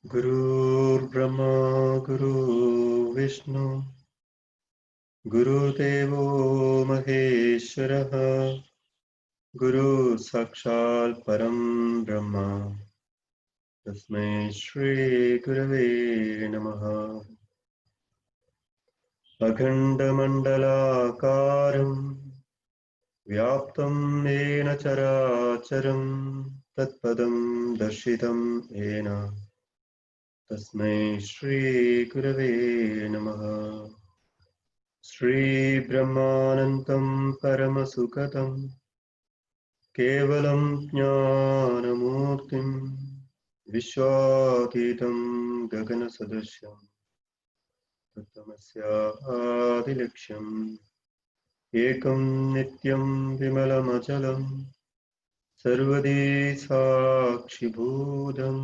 गुरुर्ब्रह्मा गुरुर्विष्णु गुरुदेवो महेश्वरः गुरु साक्षात् परं ब्रह्म तस्मै श्री गुरवे नमः। अखण्डमण्डलाकारं व्याप्तं येन चराचरं तत्पदं दर्शितं येन तस्मै श्री गुरवे नमः। श्री ब्रह्मानन्तं परमसुखदं केवलं ज्ञानमूर्तिं विश्वातीतं गगनसदृशं तत्त्वमस्यादिलक्ष्यम् एकं नित्यं विमलमचलं सर्वदी साक्षिभूतं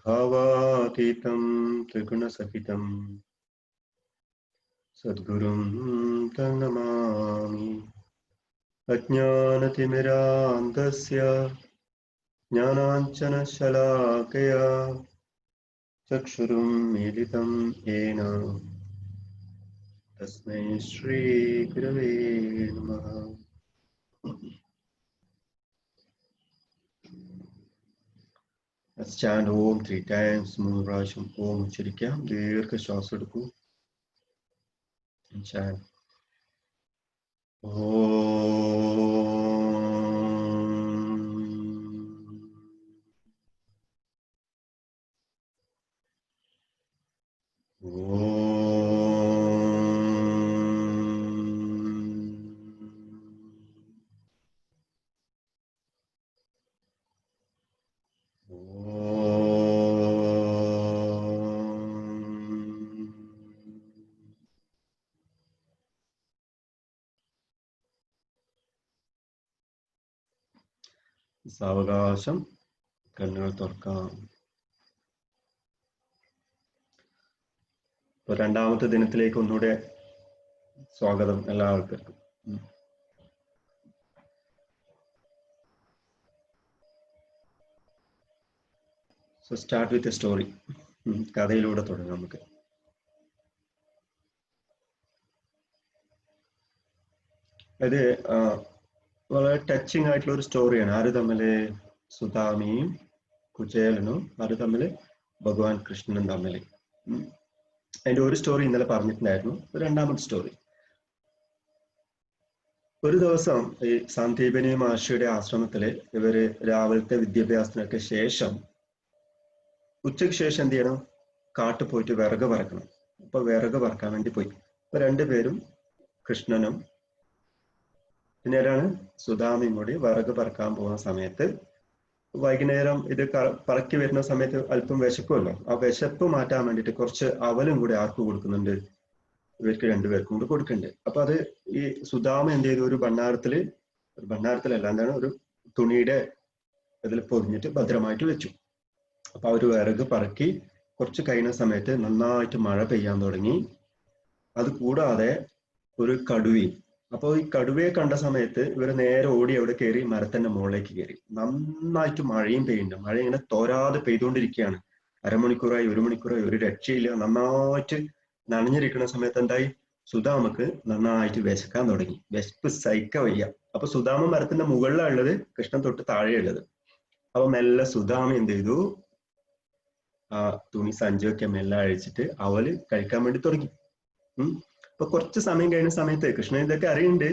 भावातीतं त्रिगुणसहितं सद्गुरुं तं नमामि। अज्ञानतिमिरान्धस्य ज्ञानाञ्जनशलाकया चक्षुरुन्मीलितं येन तस्मै श्रीगुरवे नमः। Let's chant Om 3 times. 3 പ്രാവശ്യം ഓം ഉച്ചരിക്കാം. ദീർഘശ്വാസം എടുക്കൂ. Chant സാവകാശം കണ്ണുകൾ തുറക്കാം. രണ്ടാമത്തെ ദിനത്തിലേക്ക് ഒന്നുകൂടെ സ്വാഗതം എല്ലാ ആൾക്കാർക്കും. So start with a story. കഥയിലൂടെ തുടങ്ങാം നമുക്ക്. അത് വളരെ ടച്ചിങ് ആയിട്ടുള്ള ഒരു സ്റ്റോറിയാണ്. ആര് തമ്മില്? സുധാമിയും കുചേലനും ആര് തമ്മില്? ഭഗവാൻ കൃഷ്ണനും തമ്മില്. അതിന്റെ ഒരു സ്റ്റോറി ഇന്നലെ പറഞ്ഞിട്ടുണ്ടായിരുന്നു. രണ്ടാമത്തെ സ്റ്റോറി, ഒരു ദിവസം ഈ സാന്ദീപനി മഹർഷിയുടെ ആശ്രമത്തില് ഇവര് രാവിലത്തെ വിദ്യാഭ്യാസത്തിനൊക്കെ ശേഷം ഉച്ചയ്ക്ക് ശേഷം എന്ത് ചെയ്യണം? കാട്ടിൽ പോയിട്ട് വിറക് പറക്കണം. അപ്പൊ വിറക് പറക്കാൻ വേണ്ടി പോയി. അപ്പൊ രണ്ടുപേരും, കൃഷ്ണനും പിന്നെ ആരാണ്? സുധാമിയും കൂടി വിറക് പറക്കാൻ പോകുന്ന സമയത്ത് വൈകുന്നേരം ഇത് പറക്കി വരുന്ന സമയത്ത് അല്പം വിശക്കുമല്ലോ. ആ വിശപ്പ് മാറ്റാൻ വേണ്ടിയിട്ട് കുറച്ച് അവലും കൂടി ആർക്ക് കൊടുക്കുന്നുണ്ട്? ഇവർക്ക് രണ്ടുപേർക്കും കൂടി കൊടുക്കുന്നുണ്ട്. അപ്പൊ അത് ഈ സുധാമ എന്ത് ചെയ്തു? ഒരു ഭണ്ണാരത്തിലല്ല, എന്താണ്, ഒരു തുണിയുടെ ഇതിൽ പൊതിഞ്ഞിട്ട് ഭദ്രമായിട്ട് വെച്ചു. അപ്പൊ അവര് വിറക് പറക്കി കുറച്ച് കഴിയുന്ന സമയത്ത് നന്നായിട്ട് മഴ പെയ്യാൻ തുടങ്ങി. അത് കൂടാതെ ഒരു കടുവയും. അപ്പോൾ ഈ കടുവയെ കണ്ട സമയത്ത് ഇവര് നേരെ ഓടി അവിടെ കയറി മരത്തിന്റെ മുകളിലേക്ക് കയറി. നന്നായിട്ട് മഴയും പെയ്യുന്നുണ്ട്. മഴ ഇങ്ങനെ തോരാതെ പെയ്തുകൊണ്ടിരിക്കുകയാണ്. അരമണിക്കൂറായി, 1 മണിക്കൂറായി, ഒരു രക്ഷയില്ല. നന്നായിട്ട് നനഞ്ഞിരിക്കുന്ന സമയത്ത് എന്തായി? സുധാമക്ക് നന്നായിട്ട് വിശക്കാൻ തുടങ്ങി. വിശപ്പ് സഹിക്കാൻ വയ്യ. അപ്പൊ സുധാമ മരത്തിന്റെ മുകളിലാണ് ഉള്ളത്, കൃഷ്ണൻ തൊട്ട് താഴെയുള്ളത്. അപ്പൊ മെല്ലെ സുധാമ എന്ത് ചെയ്തു? ആ തുണി സഞ്ചിയൊക്കെ മെല്ലെ അഴിച്ചിട്ട് അവല് കഴിക്കാൻ വേണ്ടി തുടങ്ങി. അപ്പൊ കുറച്ച് സമയം കഴിഞ്ഞ സമയത്ത് കൃഷ്ണൻ ഇതൊക്കെ അറിയുന്നുണ്ട്.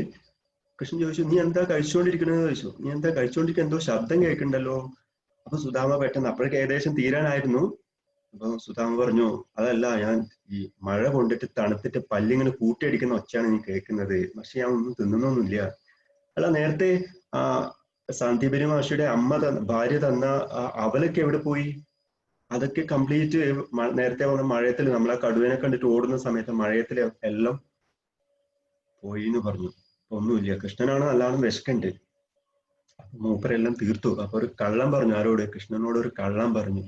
കൃഷ്ണൻ ചോദിച്ചു, നീ എന്താ കഴിച്ചുകൊണ്ടിരിക്കണെന്ന് ചോദിച്ചു. നീ എന്താ കഴിച്ചുകൊണ്ടിരിക്കുക? എന്തോ ശബ്ദം കേൾക്കണ്ടല്ലോ. അപ്പൊ സുധാമ പെട്ടെന്ന്, അപ്പോഴേക്ക് ഏകദേശം തീരാനായിരുന്നു. അപ്പൊ സുധാമ പറഞ്ഞു, അതല്ല, ഞാൻ ഈ മഴ കൊണ്ടിട്ട് തണുത്തിട്ട് പല്ലിങ്ങനെ കൂട്ടിയടിക്കുന്ന ഒച്ചയാണ് നീ കേൾക്കുന്നത്. പക്ഷെ ഞാൻ ഒന്നും തിന്നുന്നൊന്നുമില്ല. അല്ല, നേരത്തെ ആ സാന്ദീപനി മഹർഷിയുടെ ഭാര്യ തന്ന അവലൊക്കെ എവിടെ പോയി? അതൊക്കെ കംപ്ലീറ്റ് നേരത്തെ വന്ന മഴയത്തിൽ, നമ്മളെ കടുവനെ കണ്ടിട്ട് ഓടുന്ന സമയത്ത് മഴയത്തിൽ എല്ലാം പോയി എന്ന് പറഞ്ഞു. ഒന്നുമില്ല. കൃഷ്ണനാണ് നല്ലോണം വിശക്കുണ്ട്. മൂപ്പരെല്ലാം തീർത്തു. അപ്പൊ ഒരു കള്ളം പറഞ്ഞു. ആരോട്? കൃഷ്ണനോട് ഒരു കള്ളം പറഞ്ഞു.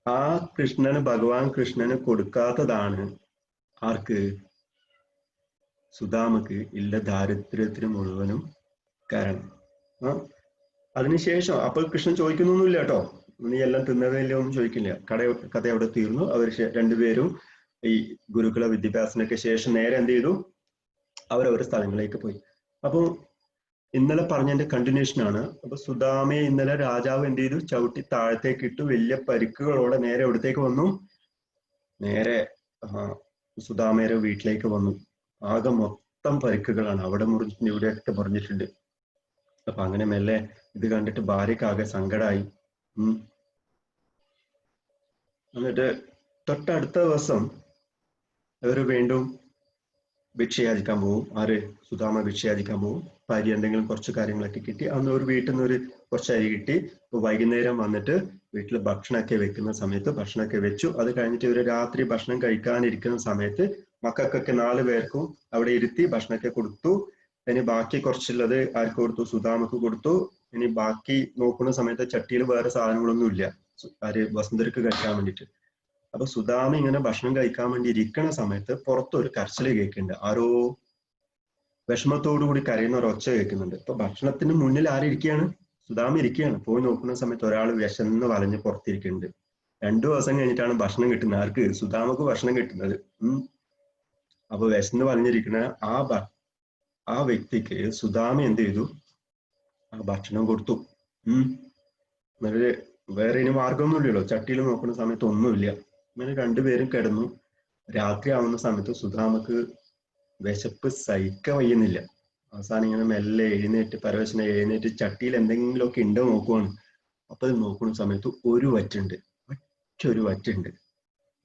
ആ കൃഷ്ണന്, ഭഗവാൻ കൃഷ്ണന് കൊടുക്കാത്തതാണ് ആർക്ക്? സുധാമക്ക് ഇല്ല ദാരിദ്ര്യത്തിന് മുഴുവനും കാരണം. അതിനുശേഷം അപ്പോൾ കൃഷ്ണൻ ചോദിക്കുന്നൊന്നുമില്ല കേട്ടോ. നീ എല്ലാം തിന്നതല്ലേ ഒന്നും ചോദിക്കില്ല. കഥ അവിടെ തീർന്നു. അവർ രണ്ടുപേരും ഈ ഗുരുകുല വിദ്യാഭ്യാസത്തിനൊക്കെ ശേഷം നേരെ എന്ത് ചെയ്തു, അവരവരുടെ സ്ഥലങ്ങളിലേക്ക് പോയി. അപ്പൊ ഇന്നലെ പറഞ്ഞതിന്റെ കണ്ടിന്യൂഷൻ ആണ്. അപ്പൊ സുദാമയെ ഇന്നലെ രാജാവ് എന്ത് ചെയ്തു, ചവിട്ടി താഴത്തേക്ക് ഇട്ടു. വലിയ പരിക്കുകളോടെ നേരെ എവിടത്തേക്ക് വന്നു, നേരെ സുദാമയുടെ വീട്ടിലേക്ക് വന്നു. ആകെ മൊത്തം പരിക്കുകളാണ്, അവിടെ മുറിഞ്ഞിട്ടുണ്ട്, ഇവിടെയൊക്കെ മുറിഞ്ഞിട്ടുണ്ട്. അപ്പൊ അങ്ങനെ മെല്ലെ ഇത് കണ്ടിട്ട് ഭാര്യക്ക് ആകെ സങ്കടമായി. എന്നിട്ട് തൊട്ടടുത്ത ദിവസം അവർ വീണ്ടും ഭിക്ഷയാചിക്കാൻ പോകും. ആര്? സുദാമ ഭിക്ഷയാചിക്കാൻ പോകും. ഭാര്യ എന്തെങ്കിലും കുറച്ച് കാര്യങ്ങളൊക്കെ കിട്ടി. അന്ന് ഒരു വീട്ടിൽ നിന്ന് ഒരു കുറച്ച് അരി കിട്ടി. ഇപ്പൊ വൈകുന്നേരം വന്നിട്ട് വീട്ടിൽ ഭക്ഷണമൊക്കെ വെക്കുന്ന സമയത്ത് ഭക്ഷണമൊക്കെ വെച്ചു. അത് കഴിഞ്ഞിട്ട് ഇവര് രാത്രി ഭക്ഷണം കഴിക്കാനിരിക്കുന്ന സമയത്ത് മക്കൾക്കൊക്കെ 4 പേർക്കും അവിടെ ഇരുത്തി ഭക്ഷണമൊക്കെ കൊടുത്തു. ഇനി ബാക്കി കുറച്ചുള്ളത് ആർക്ക് കൊടുത്തു? സുദാമക്ക് കൊടുത്തു. ഇനി ബാക്കി നോക്കുന്ന സമയത്ത് ചട്ടിയിൽ വേറെ സാധനങ്ങളൊന്നും ഇല്ല, ആര്? വസുന്ധരക്ക് കഴിക്കാൻ വേണ്ടിയിട്ട്. അപ്പൊ സുദാമ ഇങ്ങനെ ഭക്ഷണം കഴിക്കാൻ വേണ്ടി ഇരിക്കുന്ന സമയത്ത് പുറത്തൊരു കരച്ചില് കേൾക്കുന്നുണ്ട്. ആരോ വിഷമത്തോടു കൂടി കരയുന്ന ഒരു ഒച്ച കേൾക്കുന്നുണ്ട്. ഇപ്പൊ ഭക്ഷണത്തിന് മുന്നിൽ ആരിയ്ക്കുകയാണ്? സുദാമ ഇരിക്കുകയാണ്. പോയി നോക്കുന്ന സമയത്ത് ഒരാൾ വിശന്ന് വലഞ്ഞ് പുറത്തിരിക്കുന്നുണ്ട്. 2 ദിവസം കഴിഞ്ഞിട്ടാണ് ഭക്ഷണം കിട്ടുന്നത്. ആർക്ക്? സുദാമക്ക് ഭക്ഷണം കിട്ടുന്നത്. അപ്പൊ വിശന്ന് വലഞ്ഞിരിക്കുന്ന ആ വ്യക്തിക്ക് സുദാമ എന്ത് ചെയ്തു? ആ ഭക്ഷണം കൊടുത്തു. എന്നിട്ട് വേറെ ഇനി മാർഗമൊന്നുമില്ലല്ലോ, ചട്ടിയിൽ നോക്കുന്ന സമയത്ത് ഒന്നുമില്ല. അങ്ങനെ രണ്ടുപേരും കിടന്നു. രാത്രി ആവുന്ന സമയത്ത് സുദാമക്ക് വിശപ്പ് സഹിക്കാൻ വയ്യുന്നില്ല. അവസാനം ഇങ്ങനെ മെല്ലെ എഴുന്നേറ്റ്, പരവശനെ എഴുന്നേറ്റ് ചട്ടിയിൽ എന്തെങ്കിലുമൊക്കെ ഉണ്ടോ നോക്കുവാണ്. അപ്പൊ ഇത് നോക്കുന്ന സമയത്ത് ഒരു വറ്റുണ്ട്, ഒറ്റൊരു വറ്റുണ്ട്.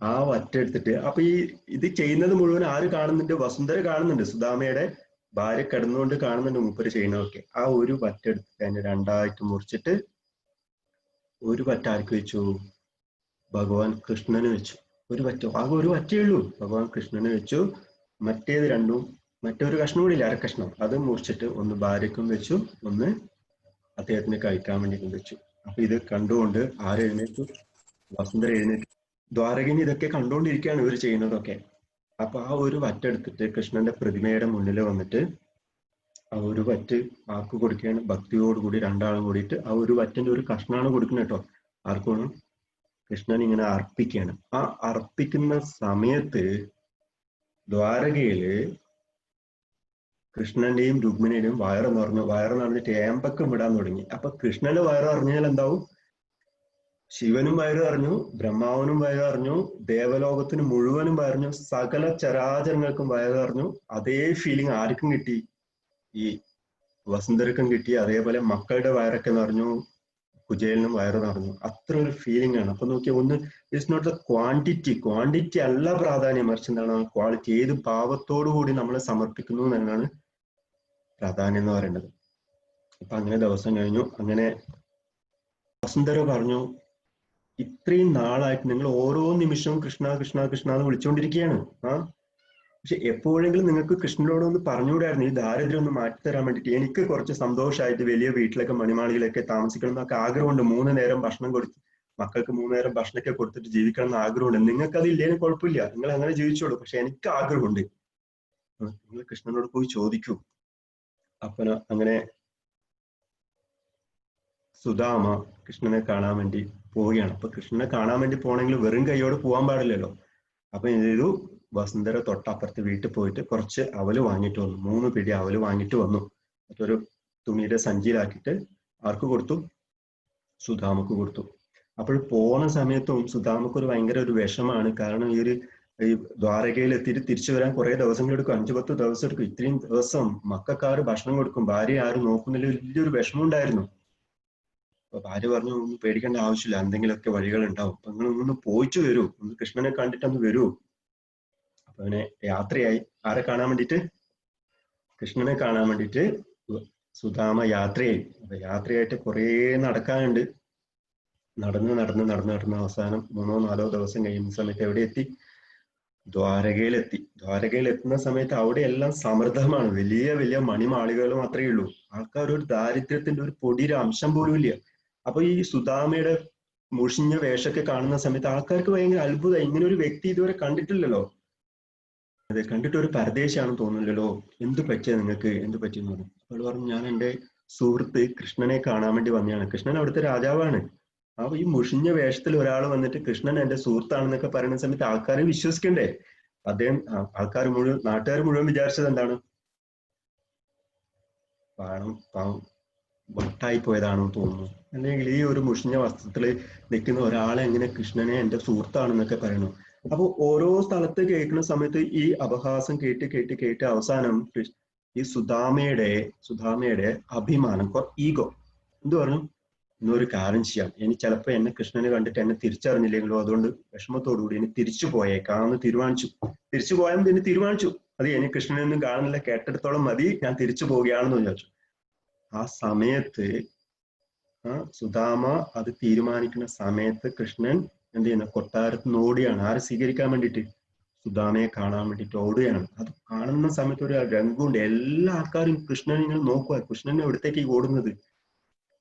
ആ വറ്റെടുത്തിട്ട്, അപ്പൊ ഇത് ചെയ്യുന്നത് മുഴുവൻ ആര് കാണുന്നുണ്ട്? വസുന്ധര കാണുന്നുണ്ട്. സുദാമയുടെ ഭാര്യ കിടന്നുകൊണ്ട് കാണുന്നുണ്ട് മൂപ്പര് ചെയ്യുന്നതൊക്കെ. ആ ഒരു വറ്റെടുത്തിട്ട് അതിനെ 2ആയിട്ട് മുറിച്ചിട്ട് ഒരു വറ്റ ആർക്ക് വെച്ചു? ഭഗവാൻ കൃഷ്ണന് വെച്ചു. ഒരു വറ്റ, ആകെ ഒരു വറ്റേ ഉള്ളൂ, ഭഗവാൻ കൃഷ്ണന് വെച്ചു. മറ്റേത് രണ്ടും, മറ്റൊരു കഷ്ണം കൂടി ഇല്ല, അരക്കഷ്ണം, അത് മുറിച്ചിട്ട് ഒന്ന് ഭാര്യക്കും വെച്ചു, ഒന്ന് അദ്ദേഹത്തിന് കഴിക്കാൻ വേണ്ടിയിട്ടും വെച്ചു. അപ്പൊ ഇത് കണ്ടുകൊണ്ട് ആരെഴുന്നേറ്റു? വസുന്ധര എഴുന്നേറ്റു. ദ്വാരകന് ഇതൊക്കെ കണ്ടുകൊണ്ടിരിക്കുകയാണ് ഇവർ ചെയ്യുന്നതൊക്കെ. അപ്പൊ ആ ഒരു വറ്റെടുത്തിട്ട് കൃഷ്ണന്റെ പ്രതിമയുടെ മുന്നിൽ വന്നിട്ട് ആ ഒരു വറ്റ് ആർക്ക് കൊടുക്കുകയാണ്? ഭക്തിയോടുകൂടി രണ്ടാളും കൂടിയിട്ട് ആ ഒരു വറ്റിന്റെ ഒരു കഷ്ണമാണ് കൊടുക്കുന്നത് കേട്ടോ. ആർക്കാണ്? കൃഷ്ണൻ ഇങ്ങനെ അർപ്പിക്കുകയാണ്. ആ അർപ്പിക്കുന്ന സമയത്ത് ദ്വാരകയില് കൃഷ്ണന്റെയും രുക്മിണിയുടെയും വയറ് നിറഞ്ഞിട്ട് ഏമ്പക്കം വിടാൻ തുടങ്ങി. അപ്പൊ കൃഷ്ണന്റെ വയറ് അറിഞ്ഞാൽ എന്താവും? ശിവനും വയറ് അറിഞ്ഞു, ബ്രഹ്മാവനും വയറ് അറിഞ്ഞു, ദേവലോകത്തിന് മുഴുവനും വയറിഞ്ഞു, സകല ചരാചരങ്ങൾക്കും വയറ് അറിഞ്ഞു. അതേ ഫീലിംഗ് ആർക്കും കിട്ടി? ഈ വസുന്ധരക്കും കിട്ടി. അതേപോലെ മക്കളുടെ വയറൊക്കെ നിറഞ്ഞു, കുചേലിനും വയറ് നിറഞ്ഞു. അത്ര ഒരു ഫീലിംഗ് ആണ്. അപ്പൊ നോക്കിയാൽ ഒന്ന്, ഇറ്റ്സ് നോട്ട് ദ ക്വാണ്ടിറ്റി അല്ല പ്രാധാന്യം, മറിച്ച് എന്താണ്? ക്വാളിറ്റി. ഏത് ഭാവത്തോടു കൂടി നമ്മൾ സമർപ്പിക്കുന്നു എന്നാണ് പ്രാധാന്യം എന്ന് പറയുന്നത്. അപ്പൊ അങ്ങനെ ദിവസം കഴിഞ്ഞു. അങ്ങനെ വസുന്ധര പറഞ്ഞു, ഇത്രയും നാളായിട്ട് നിങ്ങൾ ഓരോ നിമിഷവും കൃഷ്ണ കൃഷ്ണ കൃഷ്ണ എന്ന് വിളിച്ചുകൊണ്ടിരിക്കുകയാണ്. പക്ഷെ എപ്പോഴെങ്കിലും നിങ്ങൾക്ക് കൃഷ്ണനോടൊന്ന് പറഞ്ഞുകൂടായിരുന്നു ഈ ദാരിദ്ര്യം ഒന്ന് മാറ്റിത്തരാൻ വേണ്ടിയിട്ട്? എനിക്ക് കുറച്ച് സന്തോഷമായിട്ട് വലിയ വീട്ടിലൊക്കെ മണിമാളികളൊക്കെ താമസിക്കണം എന്നൊക്കെ ആഗ്രഹമുണ്ട്. 3 നേരം ഭക്ഷണം കൊടുത്ത്, മക്കൾക്ക് 3 നേരം ഭക്ഷണമൊക്കെ കൊടുത്തിട്ട് ജീവിക്കണം എന്ന് ആഗ്രഹമുണ്ട്. നിങ്ങൾക്ക് അത് ഇല്ലേലും കുഴപ്പമില്ല, നിങ്ങൾ അങ്ങനെ ജീവിച്ചോളൂ. പക്ഷെ എനിക്ക് ആഗ്രഹമുണ്ട്. നിങ്ങൾ കൃഷ്ണനോട് പോയി ചോദിക്കൂ. അപ്പന അങ്ങനെ സുദാമ കൃഷ്ണനെ കാണാൻ വേണ്ടി പോവുകയാണ്. അപ്പൊ കൃഷ്ണനെ കാണാൻ വേണ്ടി പോകണമെങ്കിൽ വെറും കൈയോട് പോകാൻ പാടില്ലല്ലോ. അപ്പൊ എന്ത് ചെയ്തു? വസുന്ധര തൊട്ടപ്പുറത്ത് വീട്ടിൽ പോയിട്ട് കുറച്ച് അവല് വാങ്ങിയിട്ട് വന്നു. 3 പിടി അവല് വാങ്ങിയിട്ട് വന്നു. മറ്റൊരു തുണിയുടെ സഞ്ചിയിലാക്കിയിട്ട് ആർക്ക് കൊടുത്തു? സുദാമക്ക് കൊടുത്തു. അപ്പോൾ പോണ സമയത്തും സുദാമക്ക് ഒരു ഭയങ്കര ഒരു വിഷമാണ്. കാരണം ഈ ദ്വാരകയിൽ എത്തിയിട്ട് തിരിച്ചു വരാൻ കുറെ ദിവസങ്ങൾ എടുക്കും, 5-10 ദിവസം എടുക്കും. ഇത്രയും ദിവസം മക്കാര് ഭക്ഷണം കൊടുക്കും, ഭാര്യ ആരും നോക്കുന്നില്ല, വലിയൊരു വിഷമം ഉണ്ടായിരുന്നു. അപ്പൊ ഭാര്യ പറഞ്ഞു, ഒന്നും പേടിക്കേണ്ട ആവശ്യമില്ല, എന്തെങ്കിലുമൊക്കെ വഴികൾ ഉണ്ടാവും, അപ്പൊ നിങ്ങൾ ഒന്ന് പോയിച്ചു വരൂ, ഒന്ന് കൃഷ്ണനെ കണ്ടിട്ടൊന്ന് വരൂ. അപ്പൊ അവനെ യാത്രയായി. ആരെ കാണാൻ വേണ്ടിയിട്ട്? കൃഷ്ണനെ കാണാൻ വേണ്ടിയിട്ട് സുദാമ യാത്രയായി. അപ്പൊ യാത്രയായിട്ട് കുറേ നടക്കാനുണ്ട്. നടന്ന് അവസാനം 3-4 ദിവസം കഴിയുന്ന സമയത്ത് എവിടെ എത്തി? ദ്വാരകയിലെത്തി. ദ്വാരകയിൽ എത്തുന്ന സമയത്ത് അവിടെ എല്ലാം സമൃദ്ധമാണ്. വലിയ വലിയ മണിമാളികകൾ മാത്രമേ ഉള്ളൂ. ആൾക്കാർ ഒരു ദാരിദ്ര്യത്തിന്റെ ഒരു പൊടിയുടെ അംശം പോലും ഇല്ല. അപ്പൊ ഈ സുദാമയുടെ മുഷിഞ്ഞ വേഷമൊക്കെ കാണുന്ന സമയത്ത് ആൾക്കാർക്ക് ഭയങ്കര അത്ഭുതം. ഇങ്ങനെ ഒരു വ്യക്തി ഇതുവരെ കണ്ടിട്ടില്ലല്ലോ, അതെ, കണ്ടിട്ട് ഒരു പരദേശാണെന്ന് തോന്നുന്നില്ലല്ലോ, എന്ത് പറ്റിയ നിങ്ങൾക്ക്, എന്ത് പറ്റിയെന്ന് പറഞ്ഞു. അവൾ പറഞ്ഞു, ഞാൻ എൻ്റെ സുഹൃത്ത് കൃഷ്ണനെ കാണാൻ വേണ്ടി വന്നതാണ്. കൃഷ്ണൻ അവിടുത്തെ രാജാവാണ്. അപ്പൊ ഈ മുഷിഞ്ഞ വേഷത്തിൽ ഒരാൾ വന്നിട്ട് കൃഷ്ണൻ എന്റെ സുഹൃത്താണെന്നൊക്കെ പറയുന്ന സമയത്ത് ആൾക്കാരെ വിശ്വസിക്കണ്ടേ? അദ്ദേഹം ആൾക്കാർ മുഴുവൻ, നാട്ടുകാർ മുഴുവൻ വിചാരിച്ചത് എന്താണ്? വട്ടായി പോയതാണെന്ന് തോന്നുന്നു. അല്ലെങ്കിൽ ഈ ഒരു മുഷിഞ്ഞ വസ്ത്രത്തിൽ നിൽക്കുന്ന ഒരാളെ എങ്ങനെ കൃഷ്ണനെ എന്റെ സുഹൃത്താണെന്നൊക്കെ പറയണു? അപ്പൊ ഓരോ സ്ഥലത്ത് കേൾക്കുന്ന സമയത്ത് ഈ അപഹാസം കേട്ട് കേട്ട് കേട്ട് അവസാനം ഈ സുധാമയുടെ അഭിമാനം, ഈഗോ എന്ത് പറഞ്ഞു? ഇന്നൊരു കാര്യം ചെയ്യാം, ഇനി ചിലപ്പോ എന്നെ കൃഷ്ണനെ കണ്ടിട്ട് എന്നെ തിരിച്ചറിഞ്ഞില്ലെങ്കിലോ, അതുകൊണ്ട് വിഷമത്തോടുകൂടി ഇനി തിരിച്ചു പോയേക്കാന്ന് തീരുമാനിച്ചു. തിരിച്ചു പോയാൽ പിന്നെ തീരുമാനിച്ചു, അത് ഇനി കൃഷ്ണനെ ഒന്നും കാണുന്നില്ല, കേട്ടിടത്തോളം മതി, ഞാൻ തിരിച്ചു പോവുകയാണെന്ന് വിചാരിച്ചു. ആ സമയത്ത് സുധാമ അത് തീരുമാനിക്കുന്ന സമയത്ത് കൃഷ്ണൻ എന്ത് ചെയ്യുന്ന, കൊട്ടാരത്തിന് ഓടിയാണ്. ആരെ സ്വീകരിക്കാൻ വേണ്ടിയിട്ട്? സുധാമയെ കാണാൻ വേണ്ടിയിട്ട് ഓടുകയാണ്. അത് കാണുന്ന സമയത്ത് ഒരു രംഗമുണ്ട്, എല്ലാ ആൾക്കാരും കൃഷ്ണനെ ഇങ്ങനെ നോക്കുക, കൃഷ്ണനെ എവിടത്തേക്ക് ഓടുന്നത്.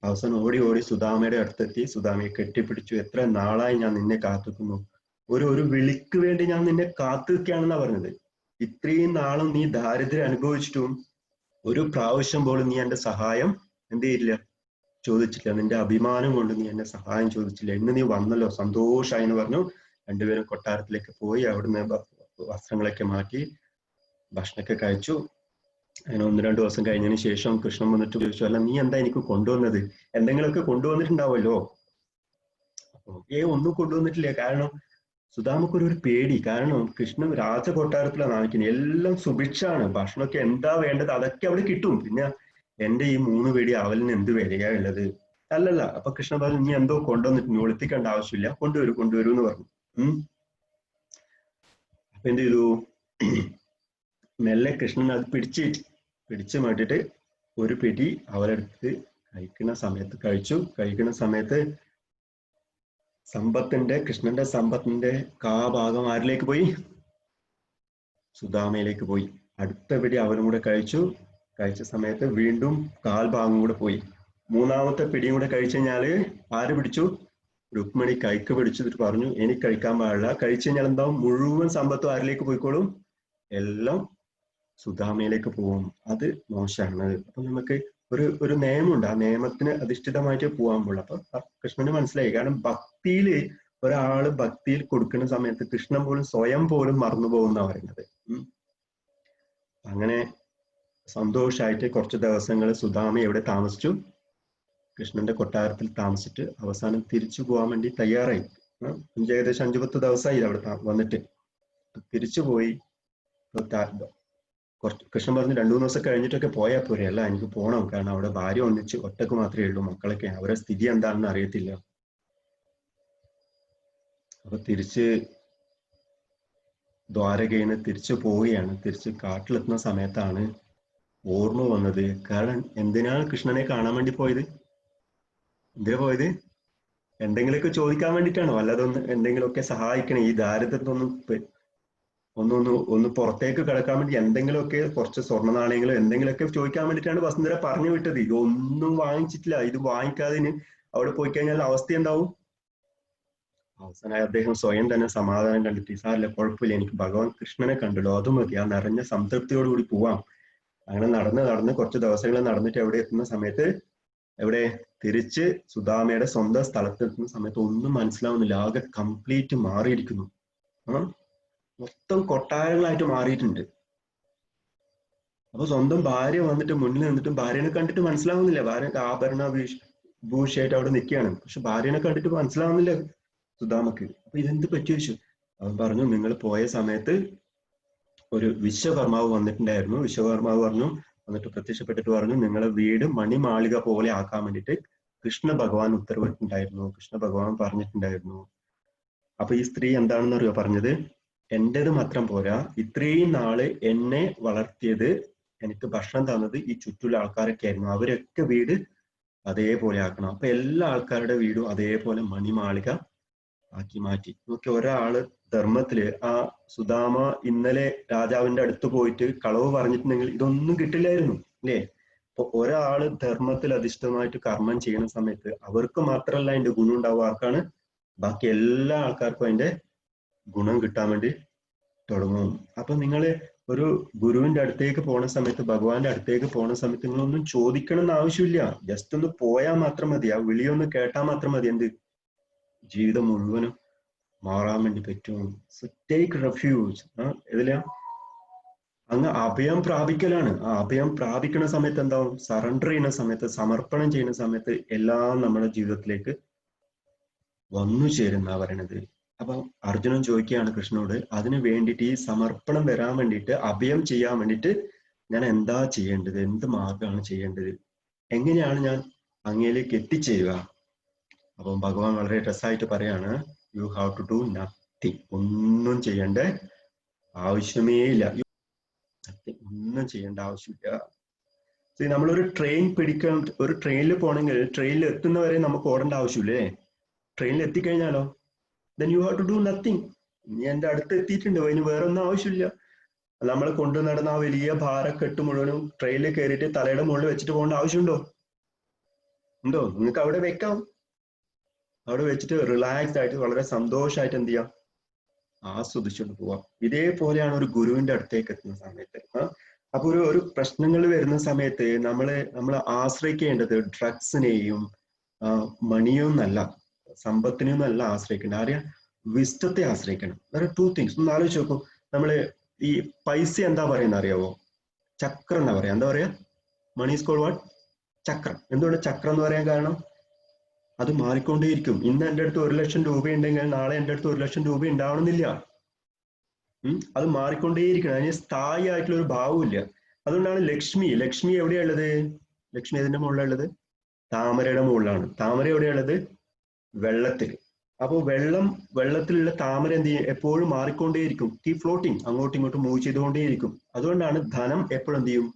അവസാനം ഓടി ഓടി സുധാമയുടെ അടുത്തെത്തി, സുധാമയെ കെട്ടിപ്പിടിച്ചു. എത്ര നാളായി ഞാൻ നിന്നെ കാത്തുക്കുന്നു, ഒരു വിളിക്ക് വേണ്ടി ഞാൻ നിന്നെ കാത്തു നിൽക്കുകയാണെന്നാ പറഞ്ഞത്. ഇത്രയും നാളും നീ ദാരിദ്ര്യം അനുഭവിച്ചിട്ടും ഒരു പ്രാവശ്യം പോലും നീ എന്റെ സഹായം എന്ത് ചെയ്യില്ല, ചോദിച്ചില്ല. നിന്റെ അഭിമാനം കൊണ്ട് നീ എന്നെ സഹായം ചോദിച്ചില്ല. ഇന്ന് നീ വന്നല്ലോ, സന്തോഷായി എന്ന് പറഞ്ഞു. രണ്ടുപേരും കൊട്ടാരത്തിലേക്ക് പോയി. അവിടുന്ന് വസ്ത്രങ്ങളൊക്കെ മാറ്റി ഭക്ഷണമൊക്കെ കഴിച്ചു. അങ്ങനെ 1-2 ദിവസം കഴിഞ്ഞതിന് ശേഷം കൃഷ്ണൻ വന്നിട്ട് ചോദിച്ചു, അല്ല നീ എന്താ എനിക്ക് കൊണ്ടുവന്നത്? എന്തെങ്കിലുമൊക്കെ കൊണ്ടുവന്നിട്ടുണ്ടാവുമല്ലോ. ഒന്നും കൊണ്ടുവന്നിട്ടില്ല. കാരണം സുധാമക്കൊരു പേടി. കാരണം കൃഷ്ണൻ രാജകൊട്ടാരത്തിലാണ് കാണിക്കുന്നത്, എല്ലാം സുഭിക്ഷാണ്, ഭക്ഷണമൊക്കെ എന്താ വേണ്ടത് അതൊക്കെ അവിടെ കിട്ടും. പിന്നെ എന്റെ ഈ 3 പിടി അവലിന് എന്ത് വിലയാ ഉള്ളത്? അല്ലല്ല. അപ്പൊ കൃഷ്ണൻ പറഞ്ഞു, നീ എന്തോ കൊണ്ടുവന്നിട്ട് ഒളിപ്പിക്കേണ്ട ആവശ്യമില്ല, കൊണ്ടുവരൂ എന്ന് പറഞ്ഞു. അപ്പൊ എന്ത് ചെയ്തു? മെല്ലെ കൃഷ്ണൻ അത് പിടിച്ചു മാറ്റിട്ട് ഒരു പിടി അവരെടുത്ത് കഴിക്കുന്ന സമയത്ത് കൃഷ്ണന്റെ സമ്പത്തിന്റെ ഭാഗം ആരിലേക്ക് പോയി? സുധാമയിലേക്ക് പോയി. അടുത്ത പിടി അവനും കൂടെ കഴിച്ച സമയത്ത് വീണ്ടും ഭാഗം കൂടെ പോയി. 3ാമത്തെ പിടിയും കൂടെ കഴിച്ചു കഴിഞ്ഞാല് ആര് പിടിച്ചു? രുക്മിണി കൈക്ക് പിടിച്ചിട്ട് പറഞ്ഞു, എനിക്ക് കഴിക്കാൻ പാടില്ല, കഴിച്ചു കഴിഞ്ഞാൽ എന്താവും? മുഴുവൻ സമ്പത്തും ആരിലേക്ക് പോയിക്കോളും? എല്ലാം സുധാമയിലേക്ക് പോവും. അത് മോശമാണ്. അപ്പൊ നമുക്ക് ഒരു നിയമമുണ്ട്, ആ നിയമത്തിന് അധിഷ്ഠിതമായിട്ട് പോകാൻ പാടില്ല. അപ്പൊ കൃഷ്ണന് മനസ്സിലായി. കാരണം ഭക്തിയിൽ കൊടുക്കുന്ന സമയത്ത് കൃഷ്ണൻ പോലും സ്വയം പോലും മറന്നു പോകുന്ന പറയുന്നത്. അങ്ങനെ സന്തോഷായിട്ട് കുറച്ച് ദിവസങ്ങൾ സുധാമ എവിടെ താമസിച്ചു? കൃഷ്ണന്റെ കൊട്ടാരത്തിൽ താമസിച്ചിട്ട് അവസാനം തിരിച്ചു പോകാൻ വേണ്ടി തയ്യാറായി. ഏകദേശം 5-10 ദിവസമായി അവിടെ വന്നിട്ട്. തിരിച്ചുപോയി. കൃഷ്ണൻ പറഞ്ഞു, 2-3 ദിവസം കഴിഞ്ഞിട്ടൊക്കെ പോയാൽ പോരെ? അല്ല, എനിക്ക് പോകണം, കാരണം അവിടെ ഭാര്യ ഒറ്റക്ക് മാത്രമേ ഉള്ളൂ, മക്കളൊക്കെ, അവരുടെ സ്ഥിതി എന്താണെന്ന് അറിയത്തില്ല. അപ്പൊ ദ്വാരകയിൽ നിന്ന് തിരിച്ചു പോവുകയാണ്. തിരിച്ച് കാട്ടിലെത്തുന്ന സമയത്താണ് ഓർമ്മ വന്നത്. കാരണം എന്തിനാണ് കൃഷ്ണനെ കാണാൻ വേണ്ടി പോയത്? എന്തിനാ പോയത്? എന്തെങ്കിലുമൊക്കെ ചോദിക്കാൻ വേണ്ടിയിട്ടാണോ? അല്ലാതെ എന്തെങ്കിലുമൊക്കെ സഹായിക്കണം, ഈ ദാരിദ്ര്യത്തൊന്നും ഒന്ന് പുറത്തേക്ക് കിടക്കാൻ വേണ്ടി എന്തെങ്കിലുമൊക്കെ കുറച്ച് സ്വർണ്ണ നാണയങ്ങളോ എന്തെങ്കിലുമൊക്കെ ചോദിക്കാൻ വേണ്ടിയിട്ടാണ് വസുന്ധര പറഞ്ഞു വിട്ടത്. ഇതൊന്നും വാങ്ങിച്ചിട്ടില്ല. ഇത് വാങ്ങിക്കാതെ അവിടെ പോയി കഴിഞ്ഞാൽ അവസ്ഥ എന്താവും? അവസാനം അദ്ദേഹം സ്വയം തന്നെ സമാധാനം കണ്ടിട്ട്, സാറില്ല, കുഴപ്പമില്ല, എനിക്ക് ഭഗവാൻ കൃഷ്ണനെ കണ്ടല്ലോ, അത് മതി, ആ നിറഞ്ഞ സംതൃപ്തിയോടുകൂടി പോവാം. അങ്ങനെ നടന്ന് കുറച്ച് ദിവസങ്ങൾ നടന്നിട്ട് എവിടെ എത്തുന്ന സമയത്ത്, തിരിച്ച് സുധാമയുടെ സ്വന്തം സ്ഥലത്ത് എത്തുന്ന സമയത്ത് ഒന്നും മനസ്സിലാവുന്നില്ല. ആകെ കംപ്ലീറ്റ് മാറിയിരിക്കുന്നു. മൊത്തം കൊട്ടാരങ്ങളായിട്ട് മാറിയിട്ടുണ്ട്. അപ്പൊ സ്വന്തം ഭാര്യ വന്നിട്ട് മുന്നിൽ നിന്നിട്ടും ഭാര്യനെ കണ്ടിട്ട് മനസ്സിലാവുന്നില്ല. ഭാര്യ ആഭരണ ഭൂഷിയായിട്ട് അവിടെ നിൽക്കുകയാണ്. പക്ഷെ ഭാര്യനെ കണ്ടിട്ട് മനസ്സിലാവുന്നില്ല സുധാമക്ക്. അപ്പൊ ഇതെന്ത് പറ്റി ചോദിച്ചു. അവൻ പറഞ്ഞു, നിങ്ങൾ പോയ സമയത്ത് ഒരു വിശ്വകർമാവ് വന്നിട്ടുണ്ടായിരുന്നു. വിശ്വകർമാവ് വന്നിട്ട് പ്രത്യക്ഷപ്പെട്ടിട്ട് പറഞ്ഞു, നിങ്ങളെ വീട് മണിമാളിക പോലെ ആക്കാൻ വേണ്ടിയിട്ട് കൃഷ്ണ ഭഗവാൻ ഉത്തരവിട്ടിട്ടുണ്ടായിരുന്നു, കൃഷ്ണ ഭഗവാൻ പറഞ്ഞിട്ടുണ്ടായിരുന്നു. അപ്പൊ ഈ സ്ത്രീ എന്താണെന്ന് അറിയോ പറഞ്ഞത്? എന്റേത് മാത്രം പോരാ, ഇത്രയും നാള് എന്നെ വളർത്തിയത്, എനിക്ക് ഭക്ഷണം തന്നത് ഈ ചുറ്റുള്ള ആൾക്കാരൊക്കെ ആയിരുന്നു. അവരൊക്കെ വീട് അതേപോലെ ആക്കണം. അപ്പൊ എല്ലാ ആൾക്കാരുടെ വീടും അതേപോലെ മണിമാളിക ആക്കി മാറ്റി. നോക്കി, ഒരാള് ധർമ്മത്തില്, ആ സുധാമ ഇന്നലെ രാജാവിന്റെ അടുത്ത് പോയിട്ട് കളവ് പറഞ്ഞിട്ടുണ്ടെങ്കിൽ ഇതൊന്നും കിട്ടില്ലായിരുന്നു, അല്ലേ? അപ്പൊ ഒരാള് ധർമ്മത്തിൽ അധിഷ്ഠിതമായിട്ട് കർമ്മം ചെയ്യുന്ന സമയത്ത് അവർക്ക് മാത്രമല്ല അതിന്റെ ഗുണം ഉണ്ടാവുക, ആർക്കാണ്? ബാക്കി എല്ലാ ആൾക്കാർക്കും അതിന്റെ ഗുണം കിട്ടാൻ വേണ്ടി തുടങ്ങും. അപ്പൊ നിങ്ങള് ഒരു ഗുരുവിന്റെ അടുത്തേക്ക് പോണ സമയത്ത്, ഭഗവാന്റെ അടുത്തേക്ക് പോണ സമയത്ത് നിങ്ങളൊന്നും ചോദിക്കണം എന്ന് ആവശ്യമില്ല. ജസ്റ്റ് ഒന്ന് പോയാൽ മാത്രം മതി. ആ വിളിയൊന്ന് കേട്ടാൽ മാത്രം മതി. എന്ത്? ജീവിതം മുഴുവനും മാറാൻ വേണ്ടി പറ്റും. So take refuge. ഇതിലാ അങ്ങ് അഭയം പ്രാപിക്കലാണ്. ആ അഭയം പ്രാപിക്കുന്ന സമയത്ത് എന്താവും? സറണ്ടർ ചെയ്യുന്ന സമയത്ത്, സമർപ്പണം ചെയ്യുന്ന സമയത്ത് എല്ലാം നമ്മുടെ ജീവിതത്തിലേക്ക് വന്നു ചേരുന്ന പറയണത്. അപ്പൊ അർജുനൻ ചോദിക്കുകയാണ് കൃഷ്ണനോട്, അതിന് വേണ്ടിയിട്ട് ഈ സമർപ്പണം വരാൻ വേണ്ടിയിട്ട്, അഭയം ചെയ്യാൻ വേണ്ടിയിട്ട് ഞാൻ എന്താ ചെയ്യേണ്ടത്? എന്ത് മാർഗമാണ് ചെയ്യേണ്ടത്? എങ്ങനെയാണ് ഞാൻ അങ്ങയിലേക്ക് എത്തിച്ചേരുക? അപ്പം ഭഗവാൻ വളരെ രസമായിട്ട് പറയാണ്, you have to do nothing. ഒന്നും ചെയ്യേണ്ട ആവശ്യമേ ഇല്ല. ഒന്നും ചെയ്യേണ്ട ആവശ്യമില്ല. നമ്മളൊരു ട്രെയിൻ പിടിക്കാൻ, ഒരു ട്രെയിനിൽ പോകണമെങ്കിൽ ട്രെയിനിൽ എത്തുന്നവരെ നമുക്ക് ഓടേണ്ട ആവശ്യമില്ലേ? ട്രെയിനിൽ എത്തിക്കഴിഞ്ഞാലോ, then you have to do nothing. നീ എന്റെ അടുത്ത് എത്തിയിട്ടുണ്ട്, അതിന് വേറെ ഒന്നും ആവശ്യമില്ല. നമ്മൾ കൊണ്ടു നടന്ന ആ വലിയ ഭാരക്കെട്ട് മുഴുവനും ട്രെയിനിൽ കയറിയിട്ട് തലയുടെ മുകളിൽ വെച്ചിട്ട് പോകേണ്ട ആവശ്യമുണ്ടോ? ഉണ്ടോ? നിങ്ങൾക്ക് അവിടെ വെക്കാം. അവിടെ വെച്ചിട്ട് റിലാക്സ്ഡ് ആയിട്ട് വളരെ സന്തോഷമായിട്ട് എന്ത് ചെയ്യാം? ആസ്വദിച്ചുകൊണ്ട് പോവാം. ഇതേപോലെയാണ് ഒരു ഗുരുവിന്റെ അടുത്തേക്ക് എത്തുന്ന സമയത്ത്. അപ്പൊ ഒരു പ്രശ്നങ്ങൾ വരുന്ന സമയത്ത് നമ്മൾ ആശ്രയിക്കേണ്ടത് ഡ്രഗ്സിനെയും മണിയും എന്നല്ല, സമ്പത്തിനെയും അല്ല ആശ്രയിക്കേണ്ടത്. ആരെയാ? വിസ്റ്റത്തെ ആശ്രയിക്കണം. വേറെ 2 things. ഒന്ന് ആലോചിച്ച് നോക്കൂ. നമ്മള് ഈ പൈസ എന്താ പറയുന്ന അറിയാവോ? ചക്രം എന്നാ പറയാ. എന്താ പറയാ? Money is called what? ചക്രം. എന്തുകൊണ്ട് ചക്രം എന്ന് പറയാൻ കാരണം? അത് മാറിക്കൊണ്ടേയിരിക്കും. ഇന്ന് എൻ്റെ അടുത്ത് 1 ലക്ഷം രൂപ ഉണ്ടെങ്കിൽ നാളെ എൻ്റെ അടുത്ത് 1 ലക്ഷം രൂപ ഉണ്ടാവണമെന്നില്ല. അത് മാറിക്കൊണ്ടേയിരിക്കണം. അതിന് സ്ഥായി ആയിട്ടുള്ള ഒരു ഭാവവും ഇല്ല. അതുകൊണ്ടാണ് ലക്ഷ്മി എവിടെയുള്ളത്? ലക്ഷ്മി ഏതിന്റെ മുകളിലുള്ളത്? താമരയുടെ മുകളിലാണ്. താമര എവിടെയുള്ളത്? വെള്ളത്തിൽ. അപ്പോൾ വെള്ളത്തിലുള്ള താമര എന്ത് ചെയ്യും? എപ്പോഴും മാറിക്കൊണ്ടേയിരിക്കും. കീപ് ഫ്ലോട്ടിങ്, അങ്ങോട്ടും ഇങ്ങോട്ടും മൂവ് ചെയ്തുകൊണ്ടേയിരിക്കും. അതുകൊണ്ടാണ് ധനം എപ്പോഴും എന്ത് ചെയ്യും?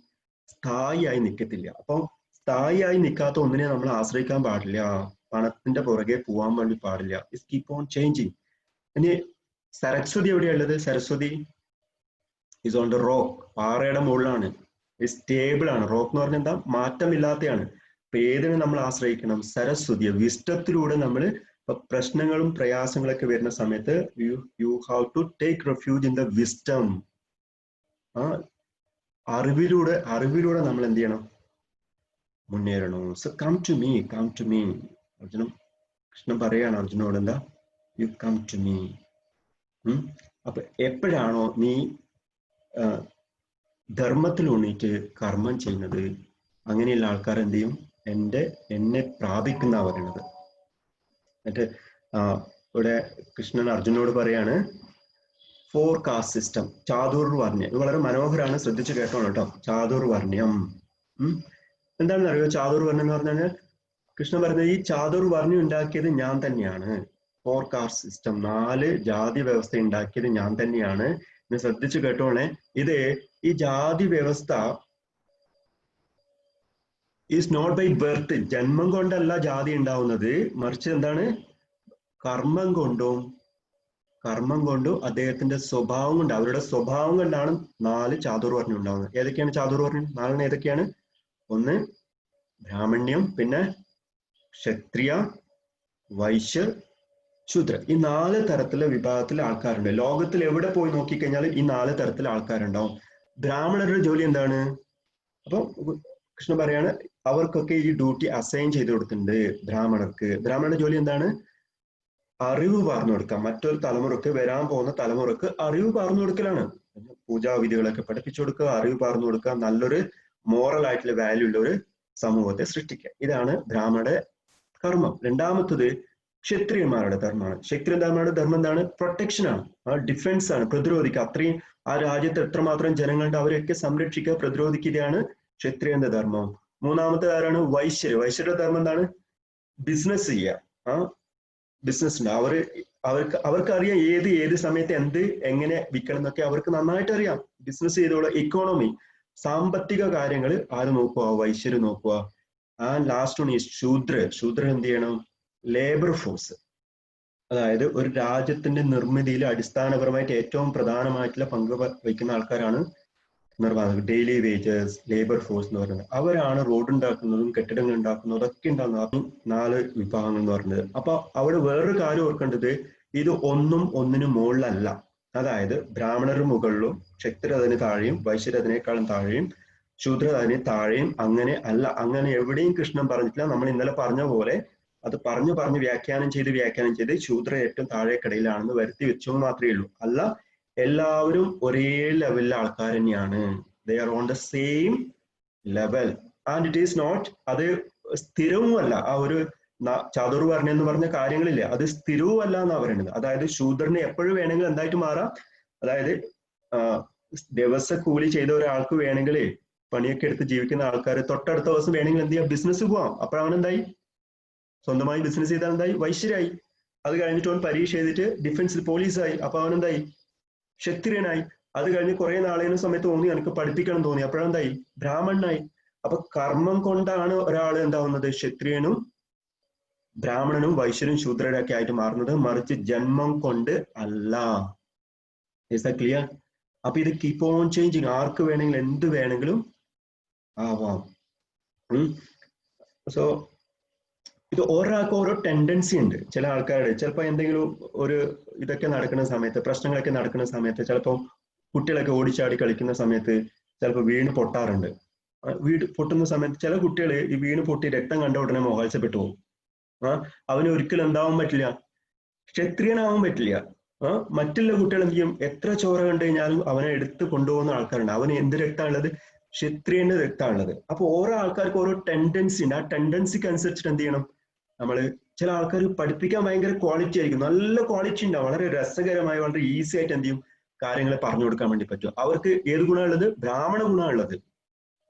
സ്ഥായിയായി നിൽക്കത്തില്ല. അപ്പം സ്ഥായിയായി നിൽക്കാത്ത ഒന്നിനെ നമ്മൾ ആശ്രയിക്കാൻ പാടില്ല. പണത്തിന്റെ പുറകെ പോകാൻ വേണ്ടി പാടില്ല. It's keep on changing. ഇനി സരസ്വതി എവിടെയുള്ളത്? Saraswati is on the rock. പാറയുടെ മുകളിലാണ്. സ്റ്റേബിൾ ആണ്. റോക്ക് എന്ന് പറഞ്ഞാൽ എന്താ? മാറ്റമില്ലാത്തതാണ്. അപ്പൊ ഏതിനെ നമ്മൾ ആശ്രയിക്കണം? സരസ്വതിയെ. വിസ്റ്റത്തിലൂടെ നമ്മൾ പ്രശ്നങ്ങളും പ്രയാസങ്ങളൊക്കെ വരുന്ന സമയത്ത് you have to take refuge in the wisdom. അറിവിലൂടെ നമ്മൾ എന്ത് ചെയ്യണം? മുന്നേറണം. So come to me. Krishnan പറയാണ് അർജുനോട്, എന്താ? You come to me. അപ്പൊ എപ്പോഴാണോ നീ ധർമ്മത്തിലൂന്നിട്ട് കർമ്മം ചെയ്യുന്നത്, അങ്ങനെയുള്ള ആൾക്കാർ എന്ത് ചെയ്യും? എന്നെ പ്രാപിക്കുന്ന പറയുന്നത്. എന്നിട്ട് ഇവിടെ കൃഷ്ണൻ അർജുനോട് പറയാണ് 4 കാസ്റ്റ് സിസ്റ്റം, ചാതുർവർണ്ണ്യം. ഇത് വളരെ മനോഹരമാണ്, ശ്രദ്ധിച്ചു കേട്ടോളൂ കേട്ടോ. ചാതുർവർണ്ണ്യം എന്താണെന്ന് അറിയോ? ചാതുർവർണ്ണ്യം എന്ന് പറഞ്ഞാൽ കൃഷ്ണൻ പറയുന്നത്, ഈ ചാതുർവർണ്ണ്യം ഉണ്ടാക്കിയത് ഞാൻ തന്നെയാണ്. 4 കാസ്റ്റ് സിസ്റ്റം, 4 ജാതി വ്യവസ്ഥ ഉണ്ടാക്കിയത് ഞാൻ തന്നെയാണ്. ഇന്ന് ശ്രദ്ധിച്ചു കേട്ടോളെ. ഈ ജാതി വ്യവസ്ഥ ഈസ് നോട്ട് ബൈ ബർത്ത്. ജന്മം കൊണ്ടല്ല ജാതി ഉണ്ടാവുന്നത്, മറിച്ച് എന്താണ്? കർമ്മം കൊണ്ടും അദ്ദേഹത്തിന്റെ സ്വഭാവം കൊണ്ട്, അവരുടെ സ്വഭാവം കൊണ്ടാണ് 4 ചാതുർവർണ്ണ്യം ഉണ്ടാവുന്നത്. ഏതൊക്കെയാണ് ചാതുർവർണ്ണ്യം? 4 ഏതൊക്കെയാണ്? ഒന്ന് ബ്രാഹ്മണ്യം, പിന്നെ ക്ഷത്രിയ, വൈശ്യ, ശൂദ്ര. ഈ 4 തരത്തിലെ വിഭാഗത്തിലെ ആൾക്കാരുണ്ട്. ലോകത്തിൽ എവിടെ പോയി നോക്കിക്കഴിഞ്ഞാൽ ഈ 4 തരത്തിലെ ആൾക്കാരുണ്ടാവും. ബ്രാഹ്മണരുടെ ജോലി എന്താണ്? അപ്പൊ കൃഷ്ണൻ പറയാണ്, അവർക്കൊക്കെ ഈ ഡ്യൂട്ടി അസൈൻ ചെയ്ത് കൊടുത്തിട്ടുണ്ട്. ബ്രാഹ്മണരുടെ ജോലി എന്താണ്? അറിവ് പറഞ്ഞു കൊടുക്കാം. മറ്റൊരു തലമുറക്ക്, വരാൻ പോകുന്ന തലമുറക്ക് അറിവ് പറഞ്ഞു കൊടുക്കലാണ്. പൂജാവിധികളൊക്കെ പഠിപ്പിച്ചു കൊടുക്കുക, അറിവ് പറഞ്ഞു കൊടുക്കുക, നല്ലൊരു മോറൽ ആയിട്ടുള്ള വാല്യൂ ഉള്ള ഒരു സമൂഹത്തെ സൃഷ്ടിക്കുക. ഇതാണ് ബ്രാഹ്മണരുടെ കർമ്മം. രണ്ടാമത്തത് ക്ഷത്രിയന്മാരുടെ ധർമ്മമാണ്. ക്ഷത്രിയന്മാരുടെ ധർമ്മം എന്താണ്? പ്രൊട്ടക്ഷൻ ആണ്, ഡിഫൻസ് ആണ്, പ്രതിരോധിക്കുക. അത്രയും ആ രാജ്യത്ത് എത്രമാത്രം ജനങ്ങളുണ്ട് അവരെയൊക്കെ സംരക്ഷിക്കുക, പ്രതിരോധിക്കുകയാണ് ക്ഷത്രിയന്റെ ധർമ്മം. മൂന്നാമത്തെ ആരാണ്? വൈശ്യരുടെ ധർമ്മം എന്താണ്? ബിസിനസ് ചെയ്യുക. ബിസിനസ് ഉണ്ട്. അവർക്കറിയാം ഏത് സമയത്ത് എങ്ങനെ വിൽക്കണം എന്നൊക്കെ അവർക്ക് നന്നായിട്ട് അറിയാം. ബിസിനസ് ചെയ്തോളൂ. ഇക്കോണമി, സാമ്പത്തിക കാര്യങ്ങൾ ആര് നോക്കുക? വൈശ്യര് നോക്കുക. ലാസ്റ്റ് വൺ ഈ ശൂദ്ര എന്ത് ചെയ്യണം? Labour force. അതായത് ഒരു രാജ്യത്തിന്റെ നിർമ്മിതിയിൽ അടിസ്ഥാനപരമായിട്ട് ഏറ്റവും പ്രധാനമായിട്ടുള്ള പങ്ക് വഹിക്കുന്ന ആൾക്കാരാണ് നിർമ്മാതാക്കൾ. ഡെയിലി വേജസ്, ലേബർ ഫോഴ്സ് എന്ന് പറയുന്നത്. അവരാണ് റോഡ് ഉണ്ടാക്കുന്നതും കെട്ടിടങ്ങൾ ഉണ്ടാക്കുന്നതും അതൊക്കെ ഉണ്ടാകുന്നത്. 4 വിഭാഗങ്ങൾ എന്ന് പറയുന്നത്. അപ്പൊ അവിടെ വേറൊരു കാര്യം ഓർക്കേണ്ടത്, ഇത് ഒന്നിനും മുകളിലല്ല. അതായത് ബ്രാഹ്മണർ മുകളിലും, ക്ഷത്രിയർ അതിന് താഴെയും, വൈശ്യർ അതിനേക്കാളും താഴെയും, ശൂദ്രർ അതിന് താഴെയും അങ്ങനെ അല്ല. അങ്ങനെ എവിടെയും കൃഷ്ണൻ പറഞ്ഞിട്ടില്ല. നമ്മൾ ഇന്നലെ പറഞ്ഞ പോലെ അത് പറഞ്ഞു വ്യാഖ്യാനം ചെയ്ത് ശൂദ്ര ഏറ്റവും താഴേക്കടയിലാണെന്ന് വരുത്തി വെച്ചു മാത്രമേ ഉള്ളൂ. അല്ല, എല്ലാവരും ഒരേ ലെവലിലെ ആൾക്കാർ തന്നെയാണ്. They are on the same level and it is not, അത് സ്ഥിരവുമല്ല. ആ ഒരു ചാതുർവർണ്ണ എന്ന് പറഞ്ഞ കാര്യങ്ങളില്ലേ, അത് സ്ഥിരവുമല്ല എന്നാ പറയുന്നത്. അതായത് ശൂദ്രന് എപ്പോഴും വേണമെങ്കിൽ എന്തായിട്ട് മാറാം. അതായത് ദിവസ കൂലി ചെയ്ത ഒരാൾക്ക് വേണമെങ്കിൽ പണിയൊക്കെ എടുത്ത് ജീവിക്കുന്ന ആൾക്കാർ തൊട്ടടുത്ത ദിവസം വേണമെങ്കിൽ എന്ത് ചെയ്യാം, ബിസിനസ് പോവാം. അപ്പോൾ അവനെന്തായി, സ്വന്തമായി ബിസിനസ് ചെയ്താൽ എന്തായി, വൈശ്യരായി. അത് കഴിഞ്ഞിട്ട് അവൻ പരീക്ഷ എഴുതിയിട്ട് ഡിഫൻസിൽ പോലീസായി. അപ്പൊ അവനെന്തായി, ക്ഷത്രിയനായി. അത് കഴിഞ്ഞ് കുറെ നാളേന സമയത്ത് തോന്നി എനിക്ക് പഠിപ്പിക്കണം തോന്നി, അപ്പോഴെന്തായി, ബ്രാഹ്മണനായി. അപ്പൊ കർമ്മം കൊണ്ടാണ് ഒരാൾ എന്താവുന്നത്, ക്ഷത്രിയനും ബ്രാഹ്മണനും വൈശ്യനും ശൂദ്രരൊക്കെ ആയിട്ട് മാറുന്നത്, മറിച്ച് ജന്മം കൊണ്ട് അല്ല. Is that clear? അപ്പൊ ഇത് കീപ്പ് ഓൺ ചേഞ്ചിങ്. ആർക്ക് വേണമെങ്കിലും എന്ത് വേണമെങ്കിലും ആവാം. സോ ഇത് ഒരാൾക്ക് ഓരോ ടെൻഡൻസി ഉണ്ട്. ചില ആൾക്കാരുടെ ചിലപ്പോൾ എന്തെങ്കിലും ഒരു ഇതൊക്കെ നടക്കുന്ന സമയത്ത്, പ്രശ്നങ്ങളൊക്കെ നടക്കുന്ന സമയത്ത്, ചിലപ്പോൾ കുട്ടികളൊക്കെ ഓടിച്ചാടി കളിക്കുന്ന സമയത്ത് ചിലപ്പോൾ വീണ് പൊട്ടാറുണ്ട്. വീട് പൊട്ടുന്ന സമയത്ത് ചില കുട്ടികൾ ഈ വീണ് പൊട്ടി രക്തം കണ്ട ഉടനെ മോഹാത്സപ്പെട്ടു പോകും. അവന് ഒരിക്കലും എന്താവാൻ പറ്റില്ല, ക്ഷത്രിയനാവാൻ പറ്റില്ല. മറ്റുള്ള കുട്ടികൾ എന്ത് ചെയ്യും, എത്ര ചോര കണ്ടു കഴിഞ്ഞാലും അവനെ എടുത്ത് കൊണ്ടുപോകുന്ന ആൾക്കാരുണ്ട്. അവന് എന്ത് രക്തമാണുള്ളത്, ക്ഷത്രിയന്റെ രക്തമാണുള്ളത്. അപ്പൊ ഓരോ ആൾക്കാർക്ക് ഓരോ ടെൻഡൻസി ഉണ്ട്. ആ ടെൻഡൻസിക്ക് അനുസരിച്ചിട്ട് എന്ത് ചെയ്യണം നമ്മള്. ചില ആൾക്കാർ പഠിപ്പിക്കാൻ ഭയങ്കര ക്വാളിറ്റി ആയിരിക്കും, നല്ല ക്വാളിറ്റി ഉണ്ടാവും, വളരെ രസകരമായി വളരെ ഈസി ആയിട്ട് എന്ത് ചെയ്യും കാര്യങ്ങളെ പറഞ്ഞു കൊടുക്കാൻ വേണ്ടി പറ്റും. അവർക്ക് ഏത് ഗുണമുള്ളത്, ബ്രാഹ്മണ ഗുണമുള്ളത്.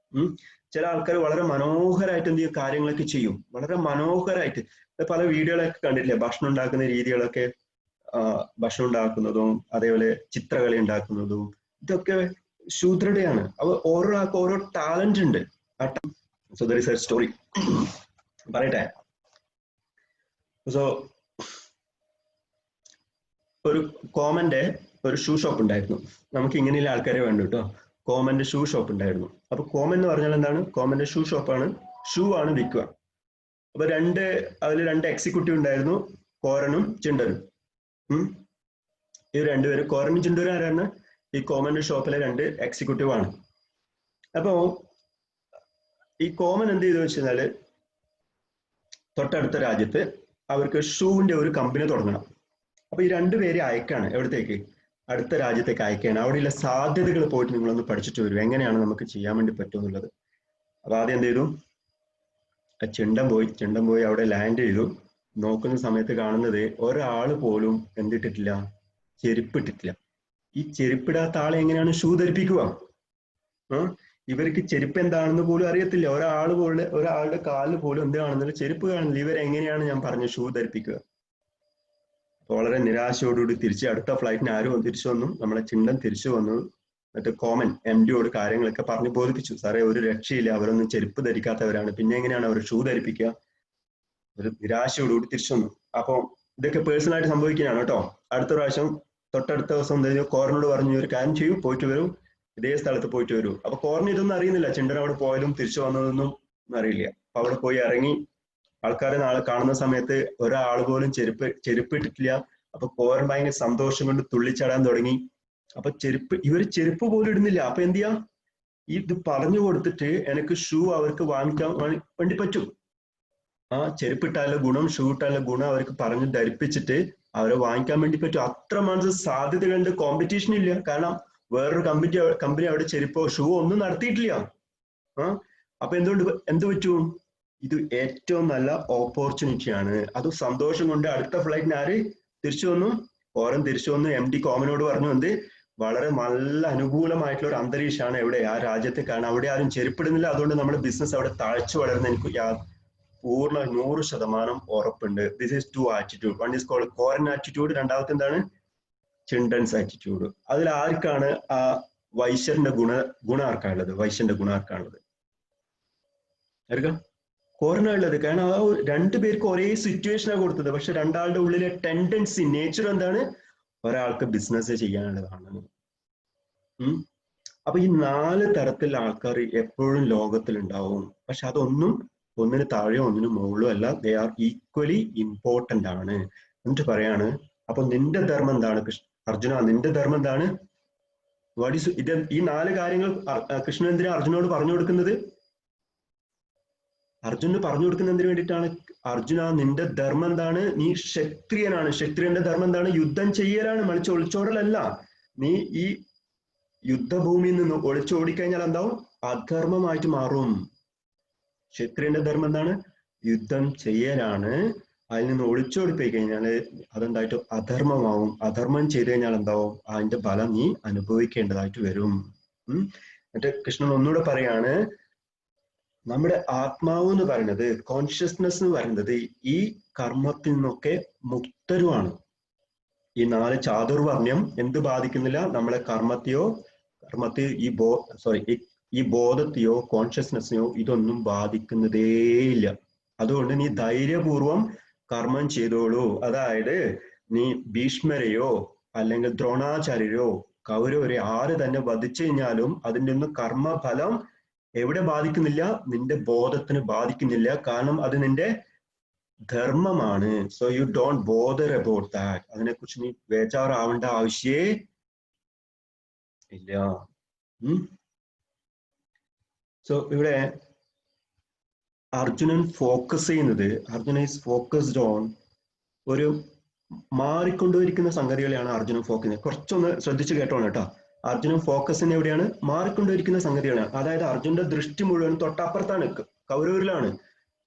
ചില ആൾക്കാർ വളരെ മനോഹരമായിട്ട് എന്ത് ചെയ്യും കാര്യങ്ങളൊക്കെ ചെയ്യും, വളരെ മനോഹരമായിട്ട്. പല വീഡിയോകളൊക്കെ കണ്ടിട്ടില്ലേ, ഭക്ഷണം ഉണ്ടാക്കുന്ന രീതികളൊക്കെ, ഭക്ഷണം ഉണ്ടാക്കുന്നതും അതേപോലെ ചിത്രകല ഉണ്ടാക്കുന്നതും, ഇതൊക്കെ ശൂദ്രതയാണ്. അവ ഓരോ ആൾക്ക് ഓരോ ടാലന്റ് ഉണ്ട്. So there is A story പറയട്ടെ. സോ ഒരു കോമന്റെ ഒരു ഷൂ ഷോപ്പ് ഉണ്ടായിരുന്നു. നമുക്ക് ഇങ്ങനെയുള്ള ആൾക്കാരെ വേണ്ട കേട്ടോ. കോമന്റെ ഷൂ ഷോപ്പ് ഉണ്ടായിരുന്നു. അപ്പൊ കോമൻ എന്ന് പറഞ്ഞാൽ എന്താണ്, കോമന്റെ ഷൂ ഷോപ്പാണ്, ഷൂ ആണ് വിൽക്കുക. അപ്പൊ അതിൽ രണ്ട് എക്സിക്യൂട്ടീവ് ഉണ്ടായിരുന്നു, കോരനും ചിണ്ടനും. ഈ രണ്ടുപേരും, കോരനും ചിണ്ടനും ആരാണ്, ഈ കോമന്റെ ഷോപ്പിലെ രണ്ട് എക്സിക്യൂട്ടീവ് ആണ്. അപ്പോ ഈ കോമൻ എന്ത് ചെയ്തു വെച്ചാല്, തൊട്ടടുത്ത രാജ്യത്ത് അവർക്ക് ഷൂവിന്റെ ഒരു കമ്പനി തുടങ്ങണം. അപ്പൊ ഈ രണ്ടുപേരെ അയക്കാണ്, എവിടത്തേക്ക്, അടുത്ത രാജ്യത്തേക്ക് അയക്കാണ്. അവിടെയുള്ള സാധ്യതകൾ പോയിട്ട് നിങ്ങളൊന്ന് പഠിച്ചിട്ട് വരും, എങ്ങനെയാണ് നമുക്ക് ചെയ്യാൻ വേണ്ടി പറ്റുമെന്നുള്ളത്. അപ്പൊ ആദ്യം എന്ത് ചെയ്തു, ചിണ്ടൻ പോയി അവിടെ ലാൻഡ് ചെയ്തു. നോക്കുന്ന സമയത്ത് കാണുന്നത് ഒരാള് പോലും എന്തിട്ടിട്ടില്ല, ചെരുപ്പിട്ടിട്ടില്ല. ഈ ചെരുപ്പിടാത്ത ആളെ എങ്ങനെയാണ് ഷൂ ധരിപ്പിക്കുക? ഇവർക്ക് ചെരുപ്പ് എന്താണെന്ന് പോലും അറിയത്തില്ല. ഒരാളുടെ കാലിൽ പോലും എന്താണെന്നുള്ള ചെരുപ്പ് കാണുന്നില്ല. ഇവരെങ്ങനെയാണ് ഞാൻ പറഞ്ഞു ഷൂ ധരിപ്പിക്കുക? വളരെ നിരാശയോടുകൂടി തിരിച്ച് അടുത്ത ഫ്ലൈറ്റിന് ആരും തിരിച്ചു വന്നു, നമ്മളെ ചിണ്ടൻ തിരിച്ചു വന്നു. എന്നിട്ട് കോമൻ MD-യോട് കാര്യങ്ങളൊക്കെ പറഞ്ഞ് ബോധിപ്പിച്ചു. സാറേ, ഒരു രക്ഷയില്ല, അവരൊന്നും ചെരുപ്പ് ധരിക്കാത്തവരാണ്, പിന്നെ എങ്ങനെയാണ് അവർ ഷൂ ധരിപ്പിക്കുക? ഒരു നിരാശയോടുകൂടി തിരിച്ചു വന്നു. അപ്പൊ ഇതൊക്കെ പേഴ്സണലായിട്ട് സംഭവിക്കുന്നതാണ് കേട്ടോ. അടുത്ത പ്രാവശ്യം തൊട്ടടുത്ത ദിവസം എന്തായാലും കോറിനോട് പറഞ്ഞു, ഒരു കാര്യം ചെയ്യൂ, പോയിട്ട് വരൂ, ഇതേ സ്ഥലത്ത് പോയിട്ട് വരൂ. അപ്പൊ കോറിന് ഇതൊന്നും അറിയുന്നില്ല, ചിണ്ടൻ അവിടെ പോയാലും തിരിച്ചു വന്നതൊന്നും അറിയില്ല. അപ്പൊ അവിടെ പോയി ഇറങ്ങി ആൾക്കാരെ നാളെ കാണുന്ന സമയത്ത് ഒരാൾ പോലും ചെരുപ്പ് ഇട്ടിട്ടില്ല. അപ്പൊ കോരൻ ഭയങ്കര സന്തോഷം കൊണ്ട് തുള്ളിച്ചാടാൻ തുടങ്ങി. അപ്പൊ ഇവര് ചെരുപ്പ് പോലും ഇടുന്നില്ല. അപ്പൊ എന്ത് ചെയ്യാ, ഇത് പറഞ്ഞു കൊടുത്തിട്ട് എനിക്ക് ഷൂ അവർക്ക് വാങ്ങിക്കാൻ വേണ്ടി പറ്റും. ചെരുപ്പിട്ടാലുള്ള ഗുണം, ഷൂ ഇട്ടാലുള്ള ഗുണം അവർക്ക് പറഞ്ഞ് ധരിപ്പിച്ചിട്ട് അവരെ വാങ്ങിക്കാൻ വേണ്ടി പറ്റും. അത്ര മനസ്സ് സാധ്യതകളുണ്ട്. കോമ്പറ്റീഷൻ ഇല്ല. കാരണം വേറൊരു കമ്പനി അവിടെ ചെരുപ്പോ ഷൂ ഒന്നും നടത്തിയിട്ടില്ല. അപ്പൊ എന്ത് പറ്റും, ഇത് ഏറ്റവും നല്ല ഓപ്പർച്യൂണിറ്റിയാണ്. അത് സന്തോഷം കൊണ്ട് അടുത്ത ഫ്ലൈറ്റിന് ആര് തിരിച്ചു വന്നു, കോരൻ തിരിച്ചു വന്നു. MD കോമനോട് പറഞ്ഞു, എന്ത് വളരെ നല്ല അനുകൂലമായിട്ടുള്ള ഒരു അന്തരീക്ഷമാണ് എവിടെ, ആ രാജ്യത്തെ. കാരണം അവിടെ ആരും ചെരുപ്പിടുന്നില്ല. അതുകൊണ്ട് നമ്മുടെ ബിസിനസ് അവിടെ താഴ്ച വളരുന്ന എനിക്ക് പൂർണ്ണ 100% ഉറപ്പുണ്ട്. This is 2 attitude. One is called കോരൻ ആറ്റിറ്റ്യൂഡ്, രണ്ടാമത്തെ എന്താണ്, ചിണ്ടൻസ് ആറ്റിറ്റ്യൂഡ്. അതിൽ ആർക്കാണ് ആ വൈശ്യന്റെ ഗുണം ആർക്കാണുള്ളത്, വൈശ്യന്റെ ഗുണം ആർക്കാണുള്ളത്? കോരനുള്ളത്. കാരണം ആ രണ്ടുപേർക്ക് ഒരേ സിറ്റുവേഷനാണ് കൊടുത്തത്. പക്ഷെ രണ്ടാളുടെ ഉള്ളിലെ ടെൻഡൻസി, നേച്ചർ എന്താണ്, ഒരാൾക്ക് ബിസിനസ് ചെയ്യാനുള്ളതാണ്. അപ്പൊ ഈ 4 തരത്തിലുള്ള ആൾക്കാർ എപ്പോഴും ലോകത്തിൽ ഉണ്ടാവും. പക്ഷെ അതൊന്നും ഒന്നിന് താഴെയോ ഒന്നിന് മുകളിലോ അല്ല. ദേ ആർ ഈക്വലി ഇമ്പോർട്ടന്റ് ആണ്. എന്നിട്ട് പറയാണ്, അപ്പൊ നിന്റെ ധർമ്മം എന്താണ് അർജുന, നിന്റെ ധർമ്മം എന്താണ്? ഈ 4 കാര്യങ്ങൾ കൃഷ്ണൻ എന്തിനാ അർജുനോട് പറഞ്ഞു കൊടുക്കുന്നത്? അർജുനന് പറഞ്ഞു കൊടുക്കുന്ന എന്തിനു വേണ്ടിയിട്ടാണ്? അർജുന, നിന്റെ ധർമ്മം എന്താണ്? നീ ക്ഷത്രിയനാണ്. ക്ഷത്രിയന്റെ ധർമ്മം എന്താണ്? യുദ്ധം ചെയ്യലാണ്, മറിച്ച് ഒളിച്ചോടലല്ല. നീ ഈ യുദ്ധഭൂമിയിൽ നിന്ന് ഒളിച്ചോടിക്കഴിഞ്ഞാൽ എന്താവും? അധർമ്മമായിട്ട് മാറും. ക്ഷത്രിയന്റെ ധർമ്മം എന്താണ്? യുദ്ധം ചെയ്യലാണ്. അതിൽ നിന്ന് ഒളിച്ചോടിപ്പോയി കഴിഞ്ഞാല് അതെന്തായിട്ട് അധർമ്മമാവും. അധർമ്മം ചെയ്തു കഴിഞ്ഞാൽ എന്താവും? അതിന്റെ ഫലം നീ അനുഭവിക്കേണ്ടതായിട്ട് വരും. എന്നിട്ട് കൃഷ്ണൻ ഒന്നുകൂടെ പറയാണ്, നമ്മുടെ ആത്മാവ് എന്ന് പറയുന്നത്, കോൺഷ്യസ്നെസ് എന്ന് പറയുന്നത് ഈ കർമ്മത്തിൽ നിന്നൊക്കെ മുക്തരുമാണ്. ഈ 4 ചാതുർവർണ്ണ്യം എന്ത് ബാധിക്കുന്നില്ല? നമ്മളെ കർമ്മത്തെ ഈ ബോധത്തെയോ കോൺഷ്യസ്നെസ്സിനെയോ ഇതൊന്നും ബാധിക്കുന്നതേയില്ല. അതുകൊണ്ട് നീ ധൈര്യപൂർവം കർമ്മം ചെയ്തോളൂ. അതായത് നീ ഭീഷ്മരെയോ അല്ലെങ്കിൽ ദ്രോണാചാര്യരോ കൗരവരെ ആര് തന്നെ വധിച്ചു കഴിഞ്ഞാലും അതിൻ്റെ ഒന്നും കർമ്മഫലം എവിടെ ബാധിക്കുന്നില്ല? നിന്റെ ബോധത്തിന് ബാധിക്കുന്നില്ല. കാരണം അത് നിന്റെ ധർമ്മമാണ്. So you don't bother about that. അതിനെക്കുറിച്ച് നീ ബേജാറാവേണ്ട ആവശ്യമേ ഇല്ല. സോ ഇവിടെ അർജുനൻ ഫോക്കസ് ചെയ്യുന്നത്, അർജുന ഈസ് ഫോക്കസ്ഡ് ഓൺ ഒരു മാറിക്കൊണ്ടിരിക്കുന്ന സംഗതികളെയാണ് അർജുനൻ ഫോക്കസ് ചെയ്യുന്നത്. കുറച്ചൊന്ന് ശ്രദ്ധിച്ച് കേട്ടോണം കേട്ടോ. അർജുനൻ ഫോക്കസിന് എവിടെയാണ്? മാറിക്കൊണ്ടിരിക്കുന്ന സംഗതികളാണ്. അതായത് അർജുന്റെ ദൃഷ്ടി മുഴുവൻ തൊട്ടപ്പുറത്താണ്, കൗരവരിലാണ്.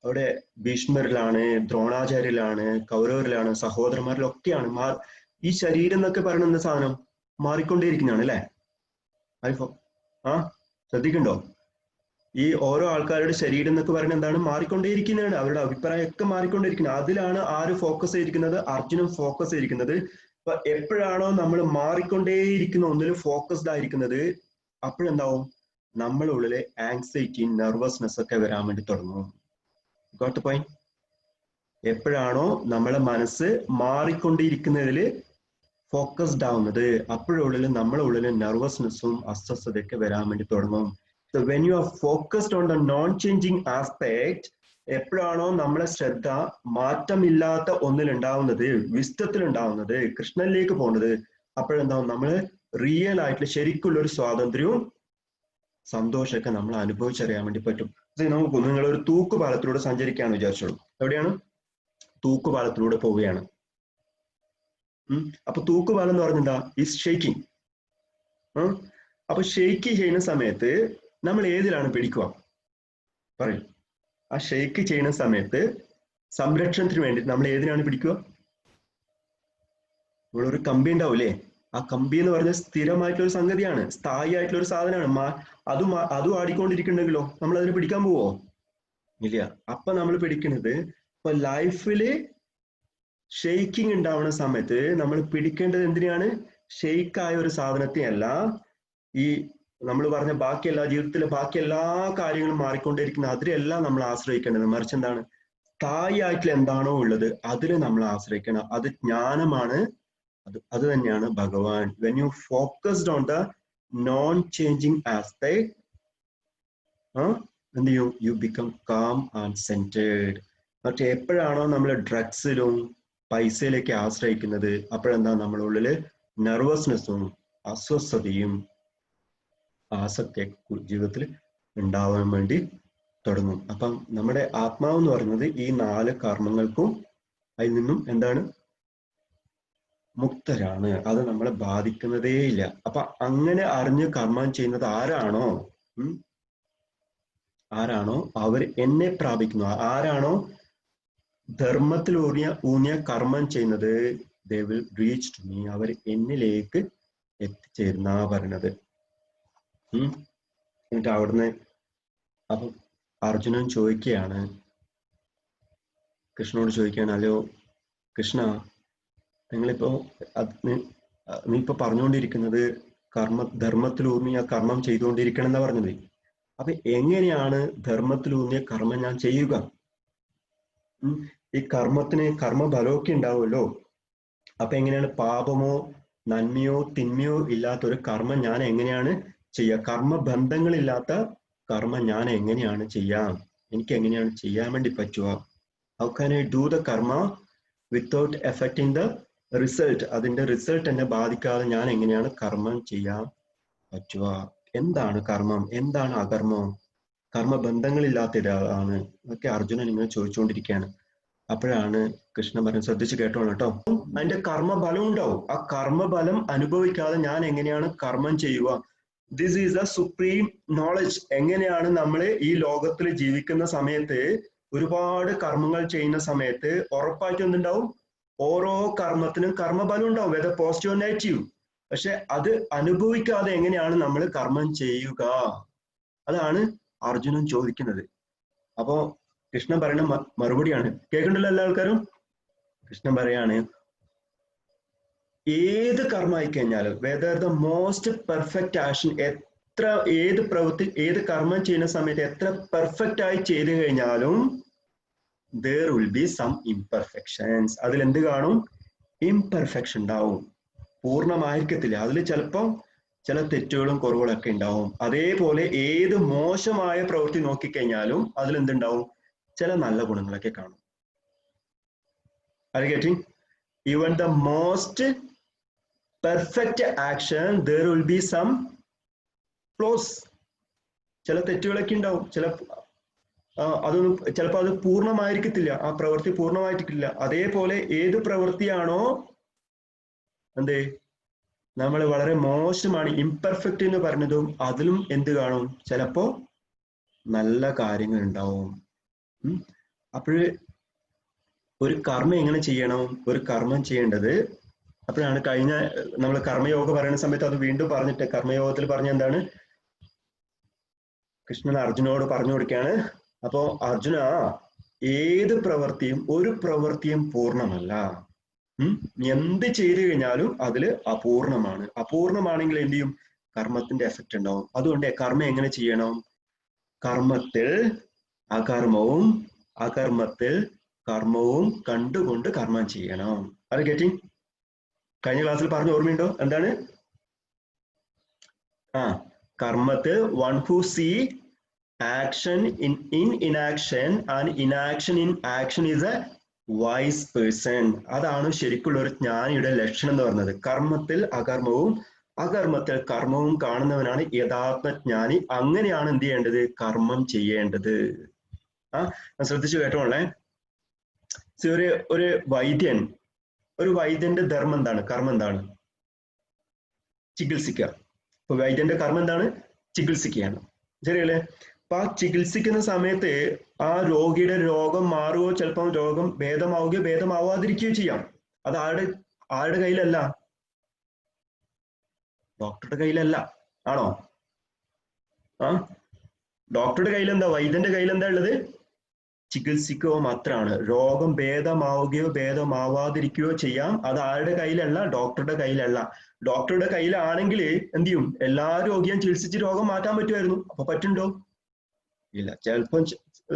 അവിടെ ഭീഷ്മരിലാണ്, ദ്രോണാചാര്യരിലാണ്, കൗരവരിലാണ്, സഹോദരന്മാരിലൊക്കെയാണ്. ഈ ശരീരം എന്നൊക്കെ പറയുന്ന സാധനം മാറിക്കൊണ്ടേയിരിക്കുന്നതാണ് അല്ലെ? ശ്രദ്ധിക്കണ്ടോ? ഈ ഓരോ ആൾക്കാരുടെ ശരീരം എന്നൊക്കെ പറയുന്നത് എന്താണ്? മാറിക്കൊണ്ടേയിരിക്കുന്നതാണ്. അവരുടെ അഭിപ്രായമൊക്കെ മാറിക്കൊണ്ടിരിക്കുന്നത്. അതിലാണ് ആര് ഫോക്കസ് ചെയ്തിരിക്കുന്നത്? അർജുനൻ ഫോക്കസ് ചെയ്തിരിക്കുന്നത്. അപ്പൊ എപ്പോഴാണോ നമ്മൾ മാറിക്കൊണ്ടേയിരിക്കുന്ന ഒന്നിൽ ഫോക്കസ്ഡ് ആയിരിക്കുന്നത്, അപ്പോഴെന്താവും? നമ്മുടെ ഉള്ളിലെ ആങ്സൈറ്റി, നെർവസ്നെസ് ഒക്കെ വരാൻ വേണ്ടി തുടങ്ങും. Got the point? എപ്പോഴാണോ നമ്മളെ മനസ്സ് മാറിക്കൊണ്ടിരിക്കുന്നതിൽ ഫോക്കസ്ഡ് ആവുന്നത്, അപ്പോഴുള്ളിൽ നമ്മളെ ഉള്ളിൽ നെർവസ്നെസ്സും അസ്വസ്ഥതയൊക്കെ വരാൻ വേണ്ടി തുടങ്ങും. So when you are focused on the non-changing aspect, എപ്പോഴാണോ നമ്മളെ ശ്രദ്ധ മാറ്റമില്ലാത്ത ഒന്നിൽ ഉണ്ടാവുന്നത്, വിസ്തത്തിൽ ഉണ്ടാവുന്നത്, കൃഷ്ണനിലേക്ക് പോകുന്നത്, അപ്പോഴെന്താവും? നമ്മൾ റിയൽ ആയിട്ടുള്ള ശരിക്കുള്ള ഒരു സ്വാതന്ത്ര്യവും സന്തോഷമൊക്കെ നമ്മൾ അനുഭവിച്ചറിയാൻ വേണ്ടി പറ്റും. നമുക്ക് നിങ്ങളൊരു തൂക്കുപാലത്തിലൂടെ സഞ്ചരിക്കാന്ന് വിചാരിച്ചോളൂ. എവിടെയാണ്? തൂക്കുപാലത്തിലൂടെ പോവുകയാണ്. അപ്പൊ തൂക്കുപാലം എന്ന് പറഞ്ഞെന്താ? Is shaking. അപ്പൊ ഷെയ്ക്ക് ചെയ്യുന്ന സമയത്ത് നമ്മൾ ഏതിലാണ് പിടിക്കുക? പറയും. ആ ഷെയ്ക്ക് ചെയ്യുന്ന സമയത്ത് സംരക്ഷണത്തിന് വേണ്ടി നമ്മൾ ഏതിനാണ് പിടിക്കുക? നമ്മളൊരു കമ്പി ഉണ്ടാവൂലേ? ആ കമ്പി എന്ന് പറഞ്ഞ സ്ഥിരമായിട്ടുള്ള ഒരു സംഗതിയാണ്, സ്ഥായി ആയിട്ടുള്ള ഒരു സാധനമാണ്. അതും ആടിക്കൊണ്ടിരിക്കുന്നുണ്ടെങ്കിലോ നമ്മൾ അതിന് പിടിക്കാൻ പോവോ? ഇല്ല. അപ്പൊ നമ്മൾ പിടിക്കുന്നത്, ഇപ്പൊ ലൈഫില് ഷെയ്ക്കിങ് ഉണ്ടാവുന്ന സമയത്ത് നമ്മൾ പിടിക്കേണ്ടത് എന്തിനാണ്? ഷെയ്ക്കായ ഒരു സാധനത്തെയല്ല, ഈ നമ്മൾ പറഞ്ഞ ജീവിതത്തിലെ ബാക്കി എല്ലാ കാര്യങ്ങളും മാറിക്കൊണ്ടിരിക്കുന്ന അതിലെല്ലാം നമ്മൾ ആശ്രയിക്കേണ്ടത്. മറിച്ച് എന്താണ്? സ്ഥായി ആയിട്ടുള്ള എന്താണോ ഉള്ളത് അതിൽ നമ്മൾ ആശ്രയിക്കണം. അത് ജ്ഞാനമാണ്. അത് തന്നെയാണ് ഭഗവാൻ. When you focused on the non changing aspect, എന്ത് ചെയ്യും? You become calm and centred. പക്ഷെ എപ്പോഴാണോ നമ്മൾ ഡ്രഗ്സിലും പൈസയിലേക്ക് ആശ്രയിക്കുന്നത്, അപ്പോഴെന്താ നമ്മുടെ ഉള്ളില് നെർവസ്നെസ്സും അസ്വസ്ഥതയും ആസക്തിയൊക്കെ ജീവിതത്തിൽ ഉണ്ടാവാൻ വേണ്ടി തുടങ്ങും. അപ്പം നമ്മുടെ ആത്മാവ് എന്ന് പറയുന്നത് ഈ 4 കർമ്മങ്ങൾക്കും അതിൽ നിന്നും എന്താണ്? മുക്തരാണ്. അത് നമ്മളെ ബാധിക്കുന്നതേ ഇല്ല. അപ്പൊ അങ്ങനെ അറിഞ്ഞ് കർമ്മം ചെയ്യുന്നത് ആരാണോ അവർ എന്നെ പ്രാപിക്കുന്നു. ആരാണോ ധർമ്മത്തിൽ ഊന്നിയ കർമ്മം ചെയ്യുന്നത്, they will reach to me. അവർ എന്നിലേക്ക് എത്തിച്ചേരുന്ന പറയുന്നത്. എന്നിട്ട് അവിടുന്ന് അപ്പൊ അർജുനൻ ചോദിക്കുകയാണ്, കൃഷ്ണനോട് ചോദിക്കുകയാണ്, അല്ലയോ കൃഷ്ണ, നിങ്ങളിപ്പോ നീ ഇപ്പൊ പറഞ്ഞുകൊണ്ടിരിക്കുന്നത് ധർമ്മത്തിലൂന്നിയ കർമ്മം ചെയ്തുകൊണ്ടിരിക്കണം എന്നാ പറഞ്ഞത്. അപ്പൊ എങ്ങനെയാണ് ധർമ്മത്തിലൂന്നിയ കർമ്മം ഞാൻ ചെയ്യുക? ഈ കർമ്മത്തിന് കർമ്മഫലമൊക്കെ ഉണ്ടാവുമല്ലോ. അപ്പൊ എങ്ങനെയാണ് പാപമോ നന്മയോ തിന്മയോ ഇല്ലാത്തൊരു കർമ്മം ഞാൻ എങ്ങനെയാണ് ചെയ്യുക? കർമ്മബന്ധങ്ങളില്ലാത്ത കർമ്മം ഞാൻ എങ്ങനെയാണ് ചെയ്യാം? എനിക്ക് എങ്ങനെയാണ് ചെയ്യാൻ വേണ്ടി പറ്റുക? How can I do the karma without effecting the result? അതിന്റെ റിസൾട്ട് എന്നെ ബാധിക്കാതെ ഞാൻ എങ്ങനെയാണ് കർമ്മം ചെയ്യാൻ പറ്റുക? എന്താണ് കർമ്മം? എന്താണ് അകർമ്മം? കർമ്മബന്ധങ്ങളില്ലാത്ത ഒരാളാണ് എന്നൊക്കെ അർജുനൻ ഇങ്ങനെ ചോദിച്ചുകൊണ്ടിരിക്കുകയാണ്. അപ്പോഴാണ് കൃഷ്ണൻ പറയുന്നത്, ശ്രദ്ധിച്ച് കേട്ടോളൂ കേട്ടോ. അതിന്റെ കർമ്മബലം ഉണ്ടാവും. ആ കർമ്മബലം അനുഭവിക്കാതെ ഞാൻ എങ്ങനെയാണ് കർമ്മം ചെയ്യുക? This is A supreme knowledge. എങ്ങനെയാണ് നമ്മൾ ഈ ലോകത്തിൽ ജീവിക്കുന്ന സമയത്ത് ഒരുപാട് കർമ്മങ്ങൾ ചെയ്യുന്ന സമയത്ത് ഉറപ്പായിട്ടും എന്തുണ്ടാവും? ഓരോ കർമ്മത്തിനും കർമ്മബലം ഉണ്ടാവും, വെദർ പോസിറ്റീവ് നെഗറ്റീവ്. പക്ഷെ അത് അനുഭവിക്കാതെ എങ്ങനെയാണ് നമ്മൾ കർമ്മം ചെയ്യുക? അതാണ് അർജുനൻ ചോദിക്കുന്നത്. അപ്പോ കൃഷ്ണൻ പറയുന്ന മറുപടിയാണ്, കേൾക്കണ്ടല്ലോ എല്ലാ ആൾക്കാരും? കൃഷ്ണൻ പറയാണ്, ഏത് കർമ്മമായി കഴിഞ്ഞാലും, whether the most perfect action, ഏത് പ്രവൃത്തി, ഏത് കർമ്മം ചെയ്യുന്ന സമയത്ത് എത്ര പെർഫെക്റ്റ് ആയി ചെയ്തു കഴിഞ്ഞാലും there will be some imperfections. അതിൽ എന്ത് കാണും? ഇംപെർഫെക്ഷൻ ഉണ്ടാവും, പൂർണ്ണമായിരിക്കത്തില്ല. അതിൽ ചിലപ്പോൾ ചില തെറ്റുകളും കുറവുകളൊക്കെ ഉണ്ടാവും. അതേപോലെ ഏത് മോശമായ പ്രവൃത്തി നോക്കിക്കഴിഞ്ഞാലും അതിൽ എന്തുണ്ടാവും? ചില നല്ല ഗുണങ്ങളൊക്കെ കാണും. Are you getting? Even the most perfect action, there will be some flaws. ചില തെറ്റുകളൊക്കെ ഉണ്ടാവും. അതൊന്നും ചിലപ്പോൾ അത് പൂർണ്ണമായിരിക്കത്തില്ല, ആ പ്രവൃത്തി പൂർണ്ണമായിരിക്കില്ല. അതേപോലെ ഏത് പ്രവൃത്തിയാണോ എന്തേ നമ്മൾ വളരെ മോശമാണ്, ഇംപെർഫെക്റ്റ് എന്ന് പറഞ്ഞതും അതിലും എന്ത് കാണും? ചിലപ്പോ നല്ല കാര്യങ്ങൾ ഉണ്ടാവും. അപ്പോഴ് ഒരു കർമ്മം എങ്ങനെ ചെയ്യണം? ഒരു കർമ്മം ചെയ്യേണ്ടത്, അപ്പോഴാണ് കഴിഞ്ഞ നമ്മൾ കർമ്മയോഗ പറയുന്ന സമയത്ത് അത് വീണ്ടും പറഞ്ഞിട്ട്, കർമ്മയോഗത്തിൽ പറഞ്ഞ എന്താണ്? കൃഷ്ണൻ അർജുനോട് പറഞ്ഞു കൊടുക്കുകയാണ്, അപ്പോ അർജുന, ഏത് പ്രവൃത്തിയും, ഒരു പ്രവൃത്തിയും പൂർണ്ണമല്ല. എന്ത് ചെയ്തു കഴിഞ്ഞാലും അതില് അപൂർണമാണ്. അപൂർണമാണെങ്കിൽ എന്ത് ചെയ്യും? കർമ്മത്തിന്റെ എഫക്റ്റ് ഉണ്ടാവും. അതുകൊണ്ട് കർമ്മം എങ്ങനെ ചെയ്യണം? കർമ്മത്തിൽ അകർമ്മവും അകർമ്മത്തിൽ കർമ്മവും കണ്ടുകൊണ്ട് കർമ്മം ചെയ്യണം. അത് ഗെറ്റിംഗ്? കഴിഞ്ഞ ക്ലാസ്സിൽ പറഞ്ഞ ഓർമ്മയുണ്ടോ? എന്താണ്? കർമ്മത്തിൽ one who see action in inaction and inaction in action is a wise person. അതാണ് ശരിക്കുള്ള ഒരു ജ്ഞാനിയുടെ ലക്ഷണം എന്ന് പറയുന്നത്. കർമ്മത്തിൽ അകർമ്മവും അകർമ്മത്തിൽ കർമ്മവും കാണുന്നവനാണ് യഥാർത്ഥ ജ്ഞാനി. അങ്ങനെയാണ് എന്ത് ചെയ്യേണ്ടത്? കർമ്മം ചെയ്യേണ്ടത്. ശ്രദ്ധിച്ചു കേട്ടോളേ. ഒരു വൈദ്യന്റെ ധർമ്മം എന്താണ്? കർമ്മം എന്താണ്? ചികിത്സിക്കുക. ഇപ്പൊ വൈദ്യന്റെ കർമ്മം എന്താണ്? ചികിത്സിക്കുകയാണ്. ശരിയല്ലേ? അപ്പൊ ആ ചികിത്സിക്കുന്ന സമയത്ത് ആ രോഗിയുടെ രോഗം മാറുകയോ ചിലപ്പോൾ രോഗം ഭേദമാവുകയോ ഭേദമാവാതിരിക്കുകയോ ചെയ്യാം. അത് ആരുടെ കയ്യിലല്ല? ഡോക്ടറുടെ കയ്യിലല്ല. ആണോ? ഡോക്ടറുടെ കയ്യിലെന്താ? വൈദ്യന്റെ കയ്യിലെന്താ ഉള്ളത്? ചികിത്സിക്കുക മാത്രമാണ്. രോഗം ഭേദമാവുകയോ ഭേദമാവാതിരിക്കുകയോ ചെയ്യാം. അത് ആരുടെ കയ്യിലല്ല? ഡോക്ടറുടെ കയ്യിലല്ല. ഡോക്ടറുടെ കയ്യിലാണെങ്കിൽ എന്ത് ചെയ്യും? എല്ലാ രോഗിയും ചികിത്സിച്ച് രോഗം മാറ്റാൻ പറ്റുമായിരുന്നു. അപ്പൊ പറ്റുണ്ടോ? ഇല്ല. ചിലപ്പം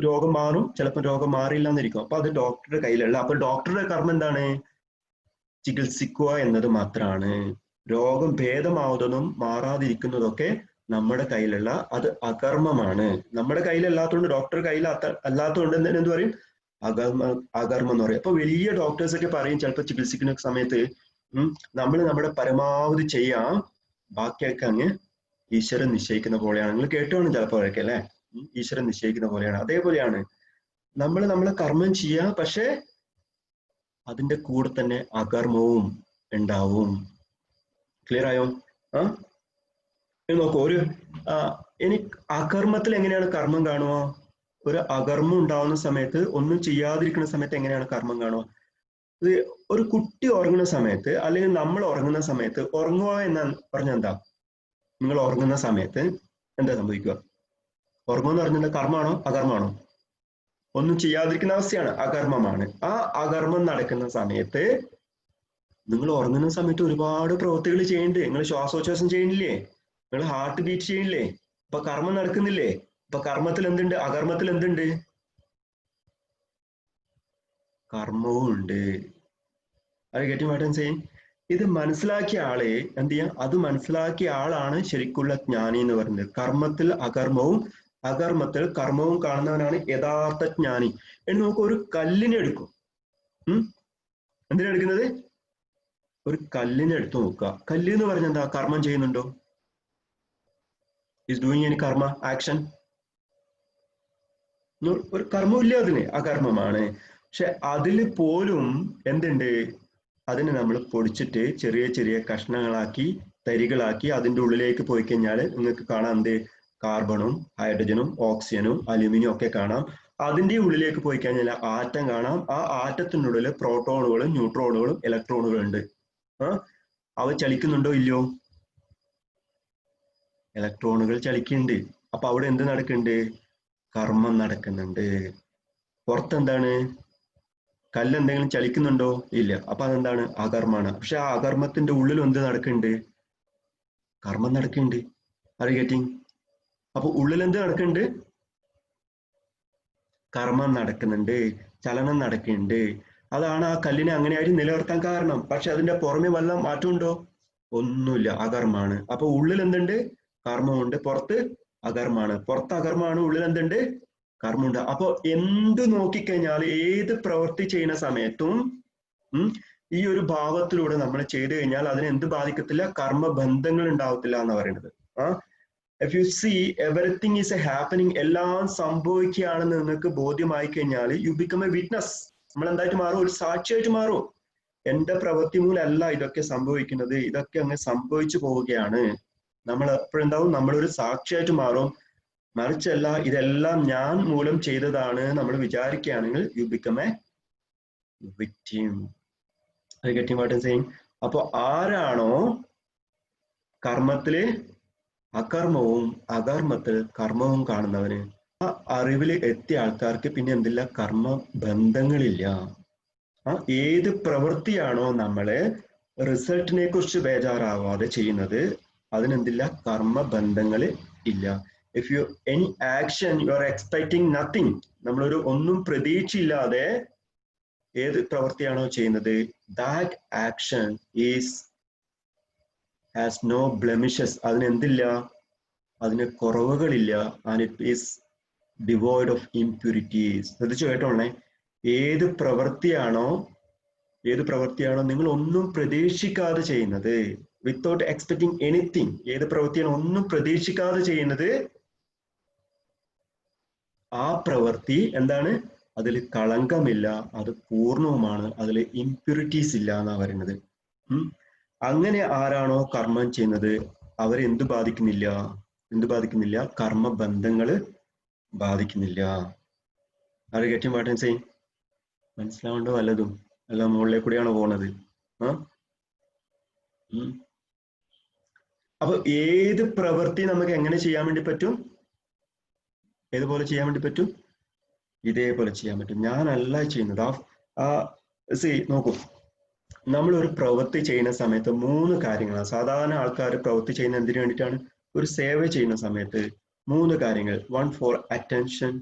രോഗം മാറും, ചിലപ്പോൾ രോഗം മാറില്ല എന്നിരിക്കും. അപ്പൊ അത് ഡോക്ടറുടെ കയ്യിലല്ല. അപ്പൊ ഡോക്ടറുടെ കർമ്മം എന്താണ്? ചികിത്സിക്കുക എന്നത് മാത്രമാണ്. രോഗം ഭേദമാവുന്നതും മാറാതിരിക്കുന്നതൊക്കെ നമ്മുടെ കയ്യിലുള്ള അത് അകർമ്മമാണ്. നമ്മുടെ കയ്യിലല്ലാത്തതുകൊണ്ട്, ഡോക്ടറുടെ കയ്യിൽ അല്ലാത്തതുകൊണ്ട് എന്ത് പറയും? അകർമ്മം എന്ന് പറയും. അപ്പൊ വലിയ ഡോക്ടേഴ്സ് ഒക്കെ പറയും ചിലപ്പോൾ ചികിത്സിക്കുന്ന സമയത്ത്, നമ്മൾ നമ്മുടെ പരമാവധി ചെയ്യാം, ബാക്കിയൊക്കെ അങ്ങ് ഈശ്വരൻ നിശ്ചയിക്കുന്ന പോലെയാണ്. നിങ്ങൾ കേട്ടുവാണ് ചിലപ്പോഴൊക്കെ അല്ലെ? ഈശ്വരൻ നിശ്ചയിക്കുന്ന പോലെയാണ്. അതേപോലെയാണ് നമ്മൾ നമ്മളെ കർമ്മം ചെയ്യുക, പക്ഷെ അതിന്റെ കൂടെ തന്നെ അകർമ്മവും ഉണ്ടാവും. ക്ലിയർ ആയോ? നോക്കൂ, ഇനി അകർമ്മത്തിൽ എങ്ങനെയാണ് കർമ്മം കാണുക? ഒരു അകർമ്മം ഉണ്ടാവുന്ന സമയത്ത്, ഒന്നും ചെയ്യാതിരിക്കുന്ന സമയത്ത് എങ്ങനെയാണ് കർമ്മം കാണുക? ഒരു കുട്ടി ഉറങ്ങുന്ന സമയത്ത് അല്ലെങ്കിൽ നമ്മൾ ഉറങ്ങുന്ന സമയത്ത്, ഉറങ്ങുക എന്ന് പറഞ്ഞാൽ എന്താ? നിങ്ങൾ ഉറങ്ങുന്ന സമയത്ത് എന്താ സംഭവിക്കുക? ഉറങ്ങുമെന്ന് പറഞ്ഞാൽ കർമ്മമാണോ അകർമ്മമാണോ? ഒന്നും ചെയ്യാതിരിക്കുന്ന അവസ്ഥയാണ്, അകർമ്മമാണ്. ആ അകർമ്മം നടക്കുന്ന സമയത്ത്, നിങ്ങൾ ഉറങ്ങുന്ന സമയത്ത് ഒരുപാട് പ്രവൃത്തികൾ ചെയ്യുന്നുണ്ട്. നിങ്ങൾ ശ്വാസോച്ഛ്വാസം ചെയ്യുന്നില്ലേ? നിങ്ങൾ ഹാർട്ട് ബീറ്റ് ചെയ്യില്ലേ? അപ്പൊ കർമ്മം നടക്കുന്നില്ലേ? അപ്പൊ കർമ്മത്തിൽ എന്തുണ്ട്? അകർമ്മത്തിൽ എന്തുണ്ട്? കർമ്മവും ഉണ്ട്. അത് getting what I am saying? ഇത് മനസ്സിലാക്കിയ ആളെ എന്ത് ചെയ്യാം? അത് മനസ്സിലാക്കിയ ആളാണ് ശരിക്കുള്ള ജ്ഞാനി എന്ന് പറയുന്നത്. കർമ്മത്തിൽ അകർമ്മവും അകർമ്മത്തിൽ കർമ്മവും കാണുന്നവനാണ് യഥാർത്ഥ ജ്ഞാനി. എന്ന് നമുക്ക് ഒരു കല്ലിനെ എടുക്കും. എന്തിനാ എടുക്കുന്നത്? ഒരു കല്ലിനെ എടുത്തു നോക്കുക. കല്ല് എന്ന് പറഞ്ഞാൽ എന്താ? കർമ്മം ചെയ്യുന്നുണ്ടോ? ഈസ് ഡൂയിങ് എനി കർമ്മ ആക്ഷൻ? ഒരു കർമ്മമില്ല അതിന്, അകർമ്മമാണ്. പക്ഷെ അതിൽ പോലും എന്തുണ്ട്, അതിനെ നമ്മൾ പൊടിച്ചിട്ട് ചെറിയ ചെറിയ കഷ്ണങ്ങളാക്കി തരികളാക്കി അതിൻ്റെ ഉള്ളിലേക്ക് പോയി കഴിഞ്ഞാൽ നിങ്ങൾക്ക് കാണാം എന്ത്, കാർബണും ഹൈഡ്രജനും ഓക്സിജനും അലുമിനിയം ഒക്കെ കാണാം. അതിൻ്റെ ഉള്ളിലേക്ക് പോയി കഴിഞ്ഞാൽ ആറ്റം കാണാം. ആ ആറ്റത്തിനുള്ളിൽ പ്രോട്ടോണുകളും ന്യൂട്രോണുകളും ഇലക്ട്രോണുകളും ഉണ്ട്. അവ ചലിക്കുന്നുണ്ടോ ഇല്ലയോ? ഇലക്ട്രോണുകൾ ചലിക്കുന്നുണ്ട്. അപ്പൊ അവിടെ എന്ത് നടക്കുന്നുണ്ട്? കർമ്മം നടക്കുന്നുണ്ട്. പുറത്തെന്താണ്? കല്ലെന്തെങ്കിലും ചലിക്കുന്നുണ്ടോ? ഇല്ല. അപ്പൊ അതെന്താണ്? അകർമ്മമാണ്. പക്ഷെ ആ അകർമ്മത്തിന്റെ ഉള്ളിൽ എന്ത് നടക്കുന്നുണ്ട്? കർമ്മം നടക്കുന്നുണ്ട്. Are you getting? അപ്പൊ ഉള്ളിൽ എന്ത് നടക്കുന്നുണ്ട്? കർമ്മം നടക്കുന്നുണ്ട്, ചലനം നടക്കുന്നുണ്ട്. അതാണ് ആ കല്ലിനെ അങ്ങനെയായിട്ട് നിലനിർത്താൻ കാരണം. പക്ഷെ അതിന്റെ പുറമെ വല്ല മാറ്റമുണ്ടോ? ഒന്നുമില്ല, അകർമ്മാണ്. അപ്പൊ ഉള്ളിൽ എന്തുണ്ട്? കർമ്മമുണ്ട്. പുറത്ത് അകർമ്മാണ്. പുറത്ത് അകർമ്മാണ്, ഉള്ളിൽ എന്തുണ്ട്? കർമ്മമുണ്ട്. അപ്പൊ എന്ത് നോക്കിക്കഴിഞ്ഞാൽ ഏത് പ്രവൃത്തി ചെയ്യുന്ന സമയത്തും ഈ ഒരു ഭാവത്തിലൂടെ നമ്മൾ ചെയ്തു കഴിഞ്ഞാൽ അതിനെ എന്ത് ബാധിക്കത്തില്ല? കർമ്മബന്ധങ്ങൾ ഉണ്ടാവത്തില്ല എന്ന് പറയുന്നത്. If you see everything is a happening, എല്ലാം സംഭവിക്കുകയാണെന്ന് നിങ്ങൾക്ക് ബോധ്യമായി കഴിഞ്ഞാൽ യു ബിക്കം എ വിറ്റ്നസ്. നമ്മൾ എന്തായിട്ട് മാറും? ഒരു സാക്ഷിയായിട്ട് മാറും. എന്റെ പ്രവൃത്തി മൂലമല്ല ഇതൊക്കെ സംഭവിക്കുന്നത്, ഇതൊക്കെ അങ്ങ് സംഭവിച്ചു പോവുകയാണ്. നമ്മൾ എപ്പോഴെന്താവും? നമ്മളൊരു സാക്ഷിയായിട്ട് മാറും. മറിച്ചല്ല, ഇതെല്ലാം ഞാൻ മൂലം ചെയ്തതാണ് നമ്മൾ വിചാരിക്കുകയാണെങ്കിൽ you become a victim. Getting what I am saying? അപ്പൊ ആരാണോ കർമ്മത്തില് അകർമ്മവും അകർമ്മത്തിൽ കർമ്മവും കാണുന്നവന്, ആ അറിവിൽ എത്തിയ ആൾക്കാർക്ക് പിന്നെ എന്തില്ല? കർമ്മ ബന്ധങ്ങളില്ല. ഏത് പ്രവൃത്തിയാണോ നമ്മള് റിസൾട്ടിനെ കുറിച്ച് ബേജാറാവാതെ ചെയ്യുന്നത്, അതിനെന്തില്ല? കർമ്മബന്ധങ്ങൾ ഇല്ല. If you any action you are expecting nothing, നമ്മളൊരു ഒന്നും പ്രതീക്ഷയില്ലാതെ ഏത് പ്രവൃത്തിയാണോ ചെയ്യുന്നത്, that action is has no blemishes, അതിനെന്തില്ല? അതിന് കുറവുകളില്ല. And it is devoid of impurities. ശ്രദ്ധിച്ചു കേട്ടോളേ. ഏത് പ്രവൃത്തിയാണോ നിങ്ങൾ ഒന്നും പ്രതീക്ഷിക്കാതെ ചെയ്യുന്നത്, വിത്തൗട്ട് എക്സ്പെക്ടിങ് എനിത്തിങ്, ഏത് പ്രവൃത്തിയാണ് ഒന്നും പ്രതീക്ഷിക്കാതെ ചെയ്യുന്നത്, ആ പ്രവൃത്തി എന്താണ്? അതിൽ കളങ്കമില്ല, അത് പൂർണ്ണവുമാണ്, അതിൽ ഇംപ്യൂരിറ്റീസ് ഇല്ല എന്നാ പറയുന്നത്. അങ്ങനെ ആരാണോ കർമ്മം ചെയ്യുന്നത് അവരെ എന്ത് ബാധിക്കുന്നില്ല? കർമ്മബന്ധങ്ങള് ബാധിക്കുന്നില്ല. അത് getting what I am saying? മനസ്സിലാവുണ്ടോ? വല്ലതും അല്ല മുകളിലേക്ക് കൂടിയാണോ പോകുന്നത്? അപ്പൊ ഏത് പ്രവൃത്തി നമുക്ക് എങ്ങനെ ചെയ്യാൻ വേണ്ടി പറ്റും? ഏതുപോലെ ചെയ്യാൻ വേണ്ടി പറ്റും? ഇതേപോലെ ചെയ്യാൻ പറ്റും. ഞാനല്ല ചെയ്യുന്നത്. നോക്കൂ, നമ്മളൊരു പ്രവൃത്തി ചെയ്യുന്ന സമയത്ത് 3 കാര്യങ്ങളാണ്. സാധാരണ ആൾക്കാർ പ്രവൃത്തി ചെയ്യുന്ന എന്തിനു വേണ്ടിയിട്ടാണ്? ഒരു സേവ ചെയ്യുന്ന സമയത്ത് 3 കാര്യങ്ങൾ. 1 four attention,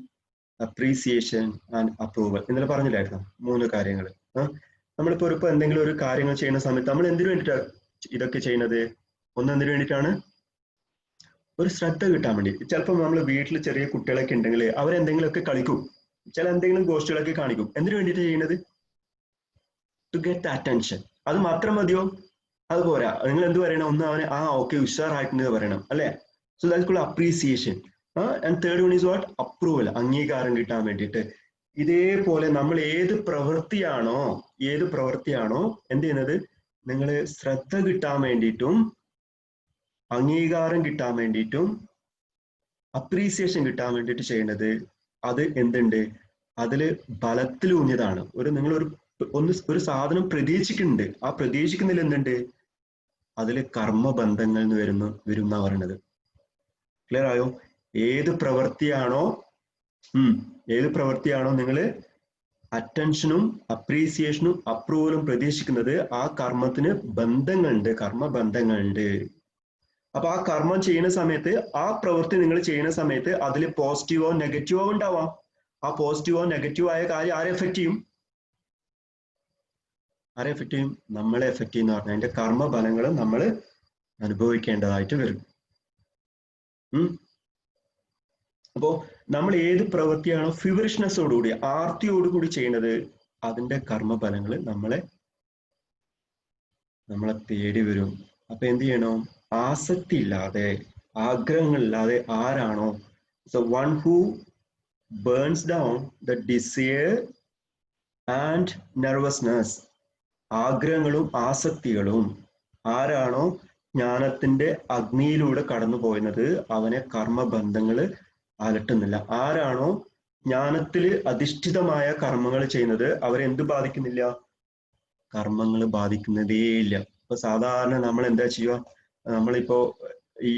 appreciation and approval. ഇന്നലെ പറഞ്ഞില്ലായിരുന്നു 3 കാര്യങ്ങൾ. നമ്മളിപ്പോ എന്തെങ്കിലും ഒരു കാര്യങ്ങൾ ചെയ്യുന്ന സമയത്ത് നമ്മൾ എന്തിനു വേണ്ടിയിട്ടാണ് ഇതൊക്കെ ചെയ്യുന്നത്? ഒന്ന് എന്തിനു വേണ്ടിയിട്ടാണ്? ഒരു ശ്രദ്ധ കിട്ടാൻ വേണ്ടി. ചിലപ്പോൾ നമ്മൾ വീട്ടിൽ ചെറിയ കുട്ടികളൊക്കെ ഉണ്ടെങ്കിൽ അവരെന്തെങ്കിലുമൊക്കെ കളിക്കും, എന്തെങ്കിലും ഗോഷ്ടികളൊക്കെ കാണിക്കും. എന്തിനു വേണ്ടിയിട്ട് ചെയ്യുന്നത്? To get attention. അത് മാത്രം മതിയോ? അത് പോരാ. നിങ്ങൾ എന്ത് പറയണം? ഒന്ന് അവനെ ഓക്കെ ഉഷാറായിട്ടുണ്ട് പറയണം, അല്ലെ? So that's called appreciation. And third one is what? Approval, അംഗീകാരം കിട്ടാൻ വേണ്ടിയിട്ട്. ഇതേപോലെ നമ്മൾ ഏത് പ്രവൃത്തിയാണോ എന്ത് ചെയ്യുന്നത്, നിങ്ങൾ ശ്രദ്ധ കിട്ടാൻ വേണ്ടിയിട്ടും അംഗീകാരം കിട്ടാൻ വേണ്ടിയിട്ടും അപ്രീസിയേഷൻ കിട്ടാൻ വേണ്ടിയിട്ട് ചെയ്യുന്നത്, അത് എന്തുണ്ട്? അതില് ബലത്തിലൂന്നിയതാണ്. നിങ്ങൾ ഒരു സാധനം പ്രതീക്ഷിക്കുന്നുണ്ട്, ആ പ്രതീക്ഷിക്കുന്നതിൽ എന്തുണ്ട്? അതിൽ കർമ്മബന്ധങ്ങൾ വരുന്ന പറയുന്നത്. ക്ലിയർ ആയോ? ഏത് പ്രവൃത്തിയാണോ നിങ്ങൾ അറ്റൻഷനും അപ്രീസിയേഷനും അപ്രൂവലും പ്രതീക്ഷിക്കുന്നത്, ആ കർമ്മത്തിന് ബന്ധങ്ങളുണ്ട്, കർമ്മബന്ധങ്ങളുണ്ട്. അപ്പൊ ആ കർമ്മം ചെയ്യുന്ന സമയത്ത്, ആ പ്രവൃത്തി നിങ്ങൾ ചെയ്യുന്ന സമയത്ത് അതിൽ പോസിറ്റീവോ നെഗറ്റീവോ ഉണ്ടാവാം. ആ പോസിറ്റീവോ നെഗറ്റീവോ ആയ കാര്യം ആരെ എഫക്ട് ചെയ്യും? നമ്മളെ എഫക്ട് ചെയ്യുന്ന പറഞ്ഞാൽ അതിന്റെ കർമ്മഫലങ്ങൾ നമ്മൾ അനുഭവിക്കേണ്ടതായിട്ട് വരും. അപ്പോ നമ്മൾ ഏത് പ്രവൃത്തിയാണോ ഫിവറിഷ്നെസ്സോടുകൂടി, ആർത്തിയോടുകൂടി ചെയ്യുന്നത്, അതിന്റെ കർമ്മഫലങ്ങൾ നമ്മളെ തേടി വരും. അപ്പൊ എന്ത് ചെയ്യണം? ആസക്തി ഇല്ലാതെ, ആഗ്രഹങ്ങളില്ലാതെ ആരാണോ, so one who burns down the desire and nervousness. ആഗ്രഹങ്ങളും ആസക്തികളും ആരാണോ ജ്ഞാനത്തിന്റെ അഗ്നിയിലൂടെ കടന്നു പോയുന്നത് അവനെ കർമ്മബന്ധങ്ങൾ അലട്ടുന്നില്ല. ആരാണോ ജ്ഞാനത്തിൽ അധിഷ്ഠിതമായ കർമ്മങ്ങൾ ചെയ്യുന്നത് അവരെ എന്ത് ബാധിക്കുന്നില്ല? കർമ്മങ്ങൾ ബാധിക്കുന്നതേയില്ല. ഇപ്പൊ സാധാരണ നമ്മൾ എന്താ ചെയ്യുക? നമ്മളിപ്പോ ഈ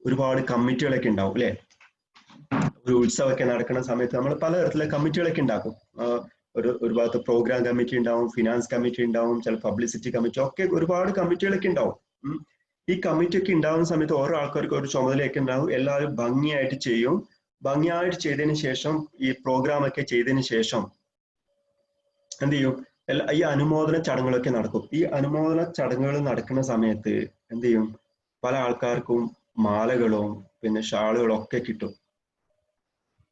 ഒരുപാട് കമ്മിറ്റികളൊക്കെ ഉണ്ടാവും അല്ലെ? ഒരു ഉത്സവമൊക്കെ നടക്കുന്ന സമയത്ത് നമ്മൾ പലതരത്തിലുള്ള കമ്മിറ്റികളൊക്കെ ഉണ്ടാക്കും. ഒരു ഭാഗത്ത് പ്രോഗ്രാം കമ്മിറ്റി ഉണ്ടാവും, ഫിനാൻസ് കമ്മിറ്റി ഉണ്ടാവും, ചില പബ്ലിസിറ്റി കമ്മിറ്റി ഒക്കെ ഒരുപാട് കമ്മിറ്റികളൊക്കെ ഉണ്ടാവും. ഈ കമ്മിറ്റി ഒക്കെ ഉണ്ടാവുന്ന സമയത്ത് ഓരോ ആൾക്കാർക്ക് ഒരു ചുമതലയൊക്കെ ഉണ്ടാവും. എല്ലാവരും ഭംഗിയായിട്ട് ചെയ്യും. ഭംഗിയായിട്ട് ചെയ്തതിന് ശേഷം ഈ പ്രോഗ്രാം ഒക്കെ ചെയ്തതിന് ശേഷം എന്ത് ചെയ്യും? ഈ അനുമോദന ചടങ്ങുകളൊക്കെ നടക്കും. ഈ അനുമോദന ചടങ്ങുകൾ നടക്കുന്ന സമയത്ത് എന്ത് ചെയ്യും? പല ആൾക്കാർക്കും മാലകളും പിന്നെ ഷാളുകളും ഒക്കെ കിട്ടും.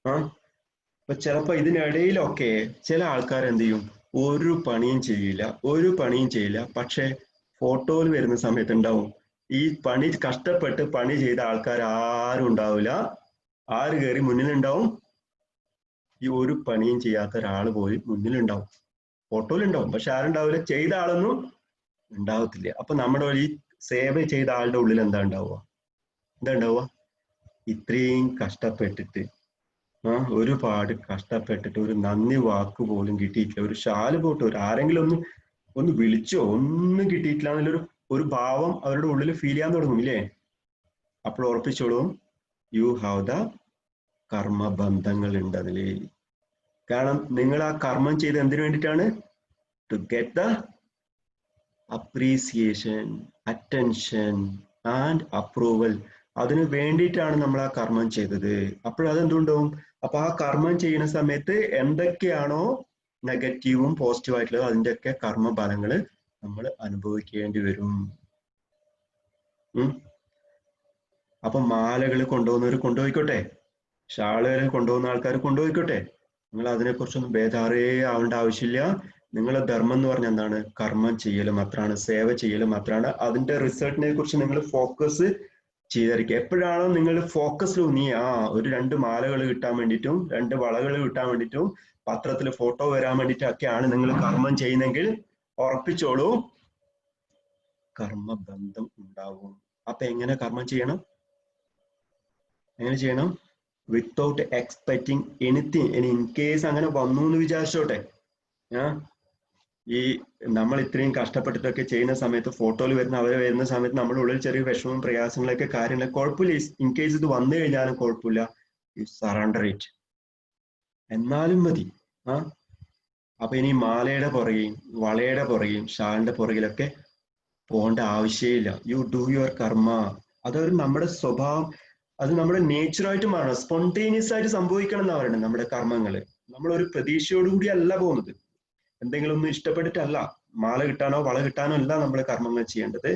അപ്പൊ ചിലപ്പോ ഇതിനിടയിലൊക്കെ ചില ആൾക്കാർ എന്ത് ചെയ്യും? ഒരു പണിയും ചെയ്യില്ല. പക്ഷെ ഫോട്ടോയിൽ വരുന്ന സമയത്ത് ഉണ്ടാവും ഈ പണി കഷ്ടപ്പെട്ട് പണി ചെയ്ത ആൾക്കാർ ആരും ഉണ്ടാവില്ല. ആര് കയറി മുന്നിലുണ്ടാവും? ഈ ഒരു പണിയും ചെയ്യാത്ത ഒരാൾ പോയി മുന്നിലുണ്ടാവും. ഫോട്ടോയിലുണ്ടാവും, പക്ഷെ ആരുണ്ടാവില്ല, ചെയ്ത ആളൊന്നും ഉണ്ടാവത്തില്ല. അപ്പൊ നമ്മുടെ ഈ സേവ ചെയ്ത ആളുടെ ഉള്ളിൽ എന്താ ഉണ്ടാവുക? ഇത്രയും കഷ്ടപ്പെട്ടിട്ട് ഒരുപാട് കഷ്ടപ്പെട്ടിട്ട് ഒരു നന്ദി വാക്ക് പോലും കിട്ടിയിട്ടില്ല, ഒരു ഷാല് പോട്ട് ഒരു ആരെങ്കിലും ഒന്ന് വിളിച്ചോ ഒന്നും കിട്ടിയിട്ടില്ല എന്നുള്ളൊരു ഒരു ഭാവം അവരുടെ ഉള്ളിൽ ഫീൽ ചെയ്യാൻ തുടങ്ങും ഇല്ലേ? അപ്പോൾ ഉറപ്പിച്ചോളും, യു ഹാവ് ദ കർമ്മബന്ധങ്ങൾ ഉണ്ട് അതില്. കാരണം നിങ്ങൾ ആ കർമ്മം ചെയ്ത് എന്തിനു വേണ്ടിയിട്ടാണ്? To get the appreciation, attention and approval. അതിനു വേണ്ടിയിട്ടാണ് നമ്മൾ ആ കർമ്മം ചെയ്തത്. അപ്പോഴതെന്തുണ്ടാവും? അപ്പൊ ആ കർമ്മം ചെയ്യുന്ന സമയത്ത് എന്തൊക്കെയാണോ നെഗറ്റീവും പോസിറ്റീവ് ആയിട്ടുള്ളത് അതിൻ്റെയൊക്കെ കർമ്മഫലങ്ങൾ നമ്മൾ അനുഭവിക്കേണ്ടി വരും. അപ്പൊ മാലകൾ കൊണ്ടുപോകുന്നവർ കൊണ്ടുപോയിക്കോട്ടെ, ഷാളുകൾ കൊണ്ടുപോകുന്ന ആൾക്കാർ കൊണ്ടുപോയിക്കോട്ടെ. നിങ്ങൾ അതിനെക്കുറിച്ചൊന്നും ബേജാറേ ആവേണ്ട ആവശ്യമില്ല. നിങ്ങളെ ധർമ്മം എന്ന് പറഞ്ഞാൽ എന്താണ്? കർമ്മം ചെയ്യലും മാത്രമാണ്, സേവ ചെയ്യലും മാത്രമാണ്. അതിന്റെ റിസൾട്ടിനെ കുറിച്ച് നിങ്ങൾ ഫോക്കസ് ചെയ്തിരിക്കുക. എപ്പോഴാണോ നിങ്ങൾ ഫോക്കസ് ഒരു 2 മാലകൾ കിട്ടാൻ വേണ്ടിയിട്ടും 2 വളകൾ കിട്ടാൻ വേണ്ടിയിട്ടും പത്രത്തിൽ ഫോട്ടോ വരാൻ വേണ്ടിയിട്ടൊക്കെയാണ് നിങ്ങൾ കർമ്മം ചെയ്യുന്നെങ്കിൽ ഉറപ്പിച്ചോളൂ, കർമ്മബന്ധം ഉണ്ടാവും. അപ്പൊ എങ്ങനെ കർമ്മം ചെയ്യണം? Without expecting anything. ഇനി ഇൻ കേസ് അങ്ങനെ വന്നു എന്ന് വിചാരിച്ചോട്ടെ, ഈ നമ്മൾ ഇത്രയും കഷ്ടപ്പെട്ടിട്ടൊക്കെ ചെയ്യുന്ന സമയത്ത് ഫോട്ടോയിൽ വരുന്ന സമയത്ത് നമ്മുടെ ഉള്ളിൽ ചെറിയ വിഷമവും പ്രയാസങ്ങളൊക്കെ കാര്യങ്ങളൊക്കെ കുഴപ്പമില്ല. ഇൻ കേസ് ഇത് വന്നു കഴിഞ്ഞാലും കുഴപ്പമില്ല, യു സറണ്ടർ ഇറ്റ്. എന്നാലും മതി. അപ്പൊ ഇനി മാലയുടെ പുറകെയും വളയുടെ പുറകെയും ഷാളിന്റെ പുറകിലൊക്കെ പോകേണ്ട ആവശ്യമില്ല. യു ഡു യുവർ കർമ്മ. അതൊരു നമ്മുടെ സ്വഭാവം, അത് നമ്മുടെ നേച്ചറായിട്ട് മാറണം, സ്പോണ്ടേനിയസ് ആയിട്ട് സംഭവിക്കണം എന്നാ പറയുന്നത്. നമ്മുടെ കർമ്മങ്ങള് നമ്മൾ ഒരു പ്രതീക്ഷയോടുകൂടി അല്ല പോകുന്നത്, എന്തെങ്കിലും ഒന്നും ഇഷ്ടപ്പെട്ടിട്ടല്ല, മാല കിട്ടാനോ വള കിട്ടാനോ അല്ല നമ്മൾ കർമ്മങ്ങൾ ചെയ്യേണ്ടത്.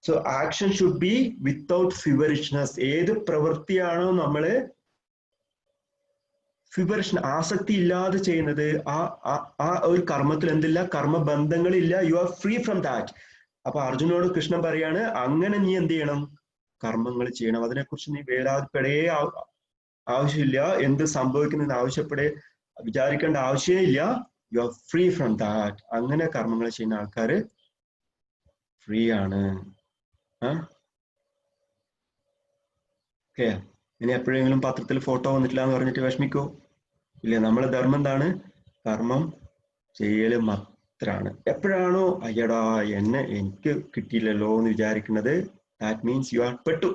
So action should be without feverishness. ഏത് പ്രവൃത്തിയാണോ നമ്മള് ആസക്തി ഇല്ലാതെ ചെയ്യുന്നത്, ആ ഒരു കർമ്മത്തിൽ എന്തില്ല? കർമ്മബന്ധങ്ങളില്ല. You are free from that. അപ്പൊ അർജുനോട് കൃഷ്ണൻ പറയാണ്, അങ്ങനെ നീ എന്ത് ചെയ്യണം? കർമ്മങ്ങൾ ചെയ്യണം. അതിനെക്കുറിച്ച് നീ വേലാതിപ്പെടേ ആവശ്യമില്ല. എന്ത് സംഭവിക്കുന്നത് വിചാരിക്കേണ്ട ആവശ്യമില്ല. U are free from that. അങ്ങനെ കർമ്മങ്ങൾ ചെയ്യുന്ന ആൾക്കാര് ഫ്രീ ആണ്. ഓക്കെ. ഇനി എപ്പോഴെങ്കിലും പത്രത്തിൽ ഫോട്ടോ വന്നിട്ടില്ല എന്ന് പറഞ്ഞിട്ട് വിഷമിക്കോ? ഇല്ല. നമ്മളെ ധർമ്മം എന്താണ്? കർമ്മം ചെയ്യല് മാത്രാണ്. എപ്പോഴാണോ അയ്യടാ എനിക്ക് കിട്ടിയില്ലല്ലോ എന്ന് വിചാരിക്കുന്നത്, ദാറ്റ് മീൻസ് യു ആർ പെട്ടു.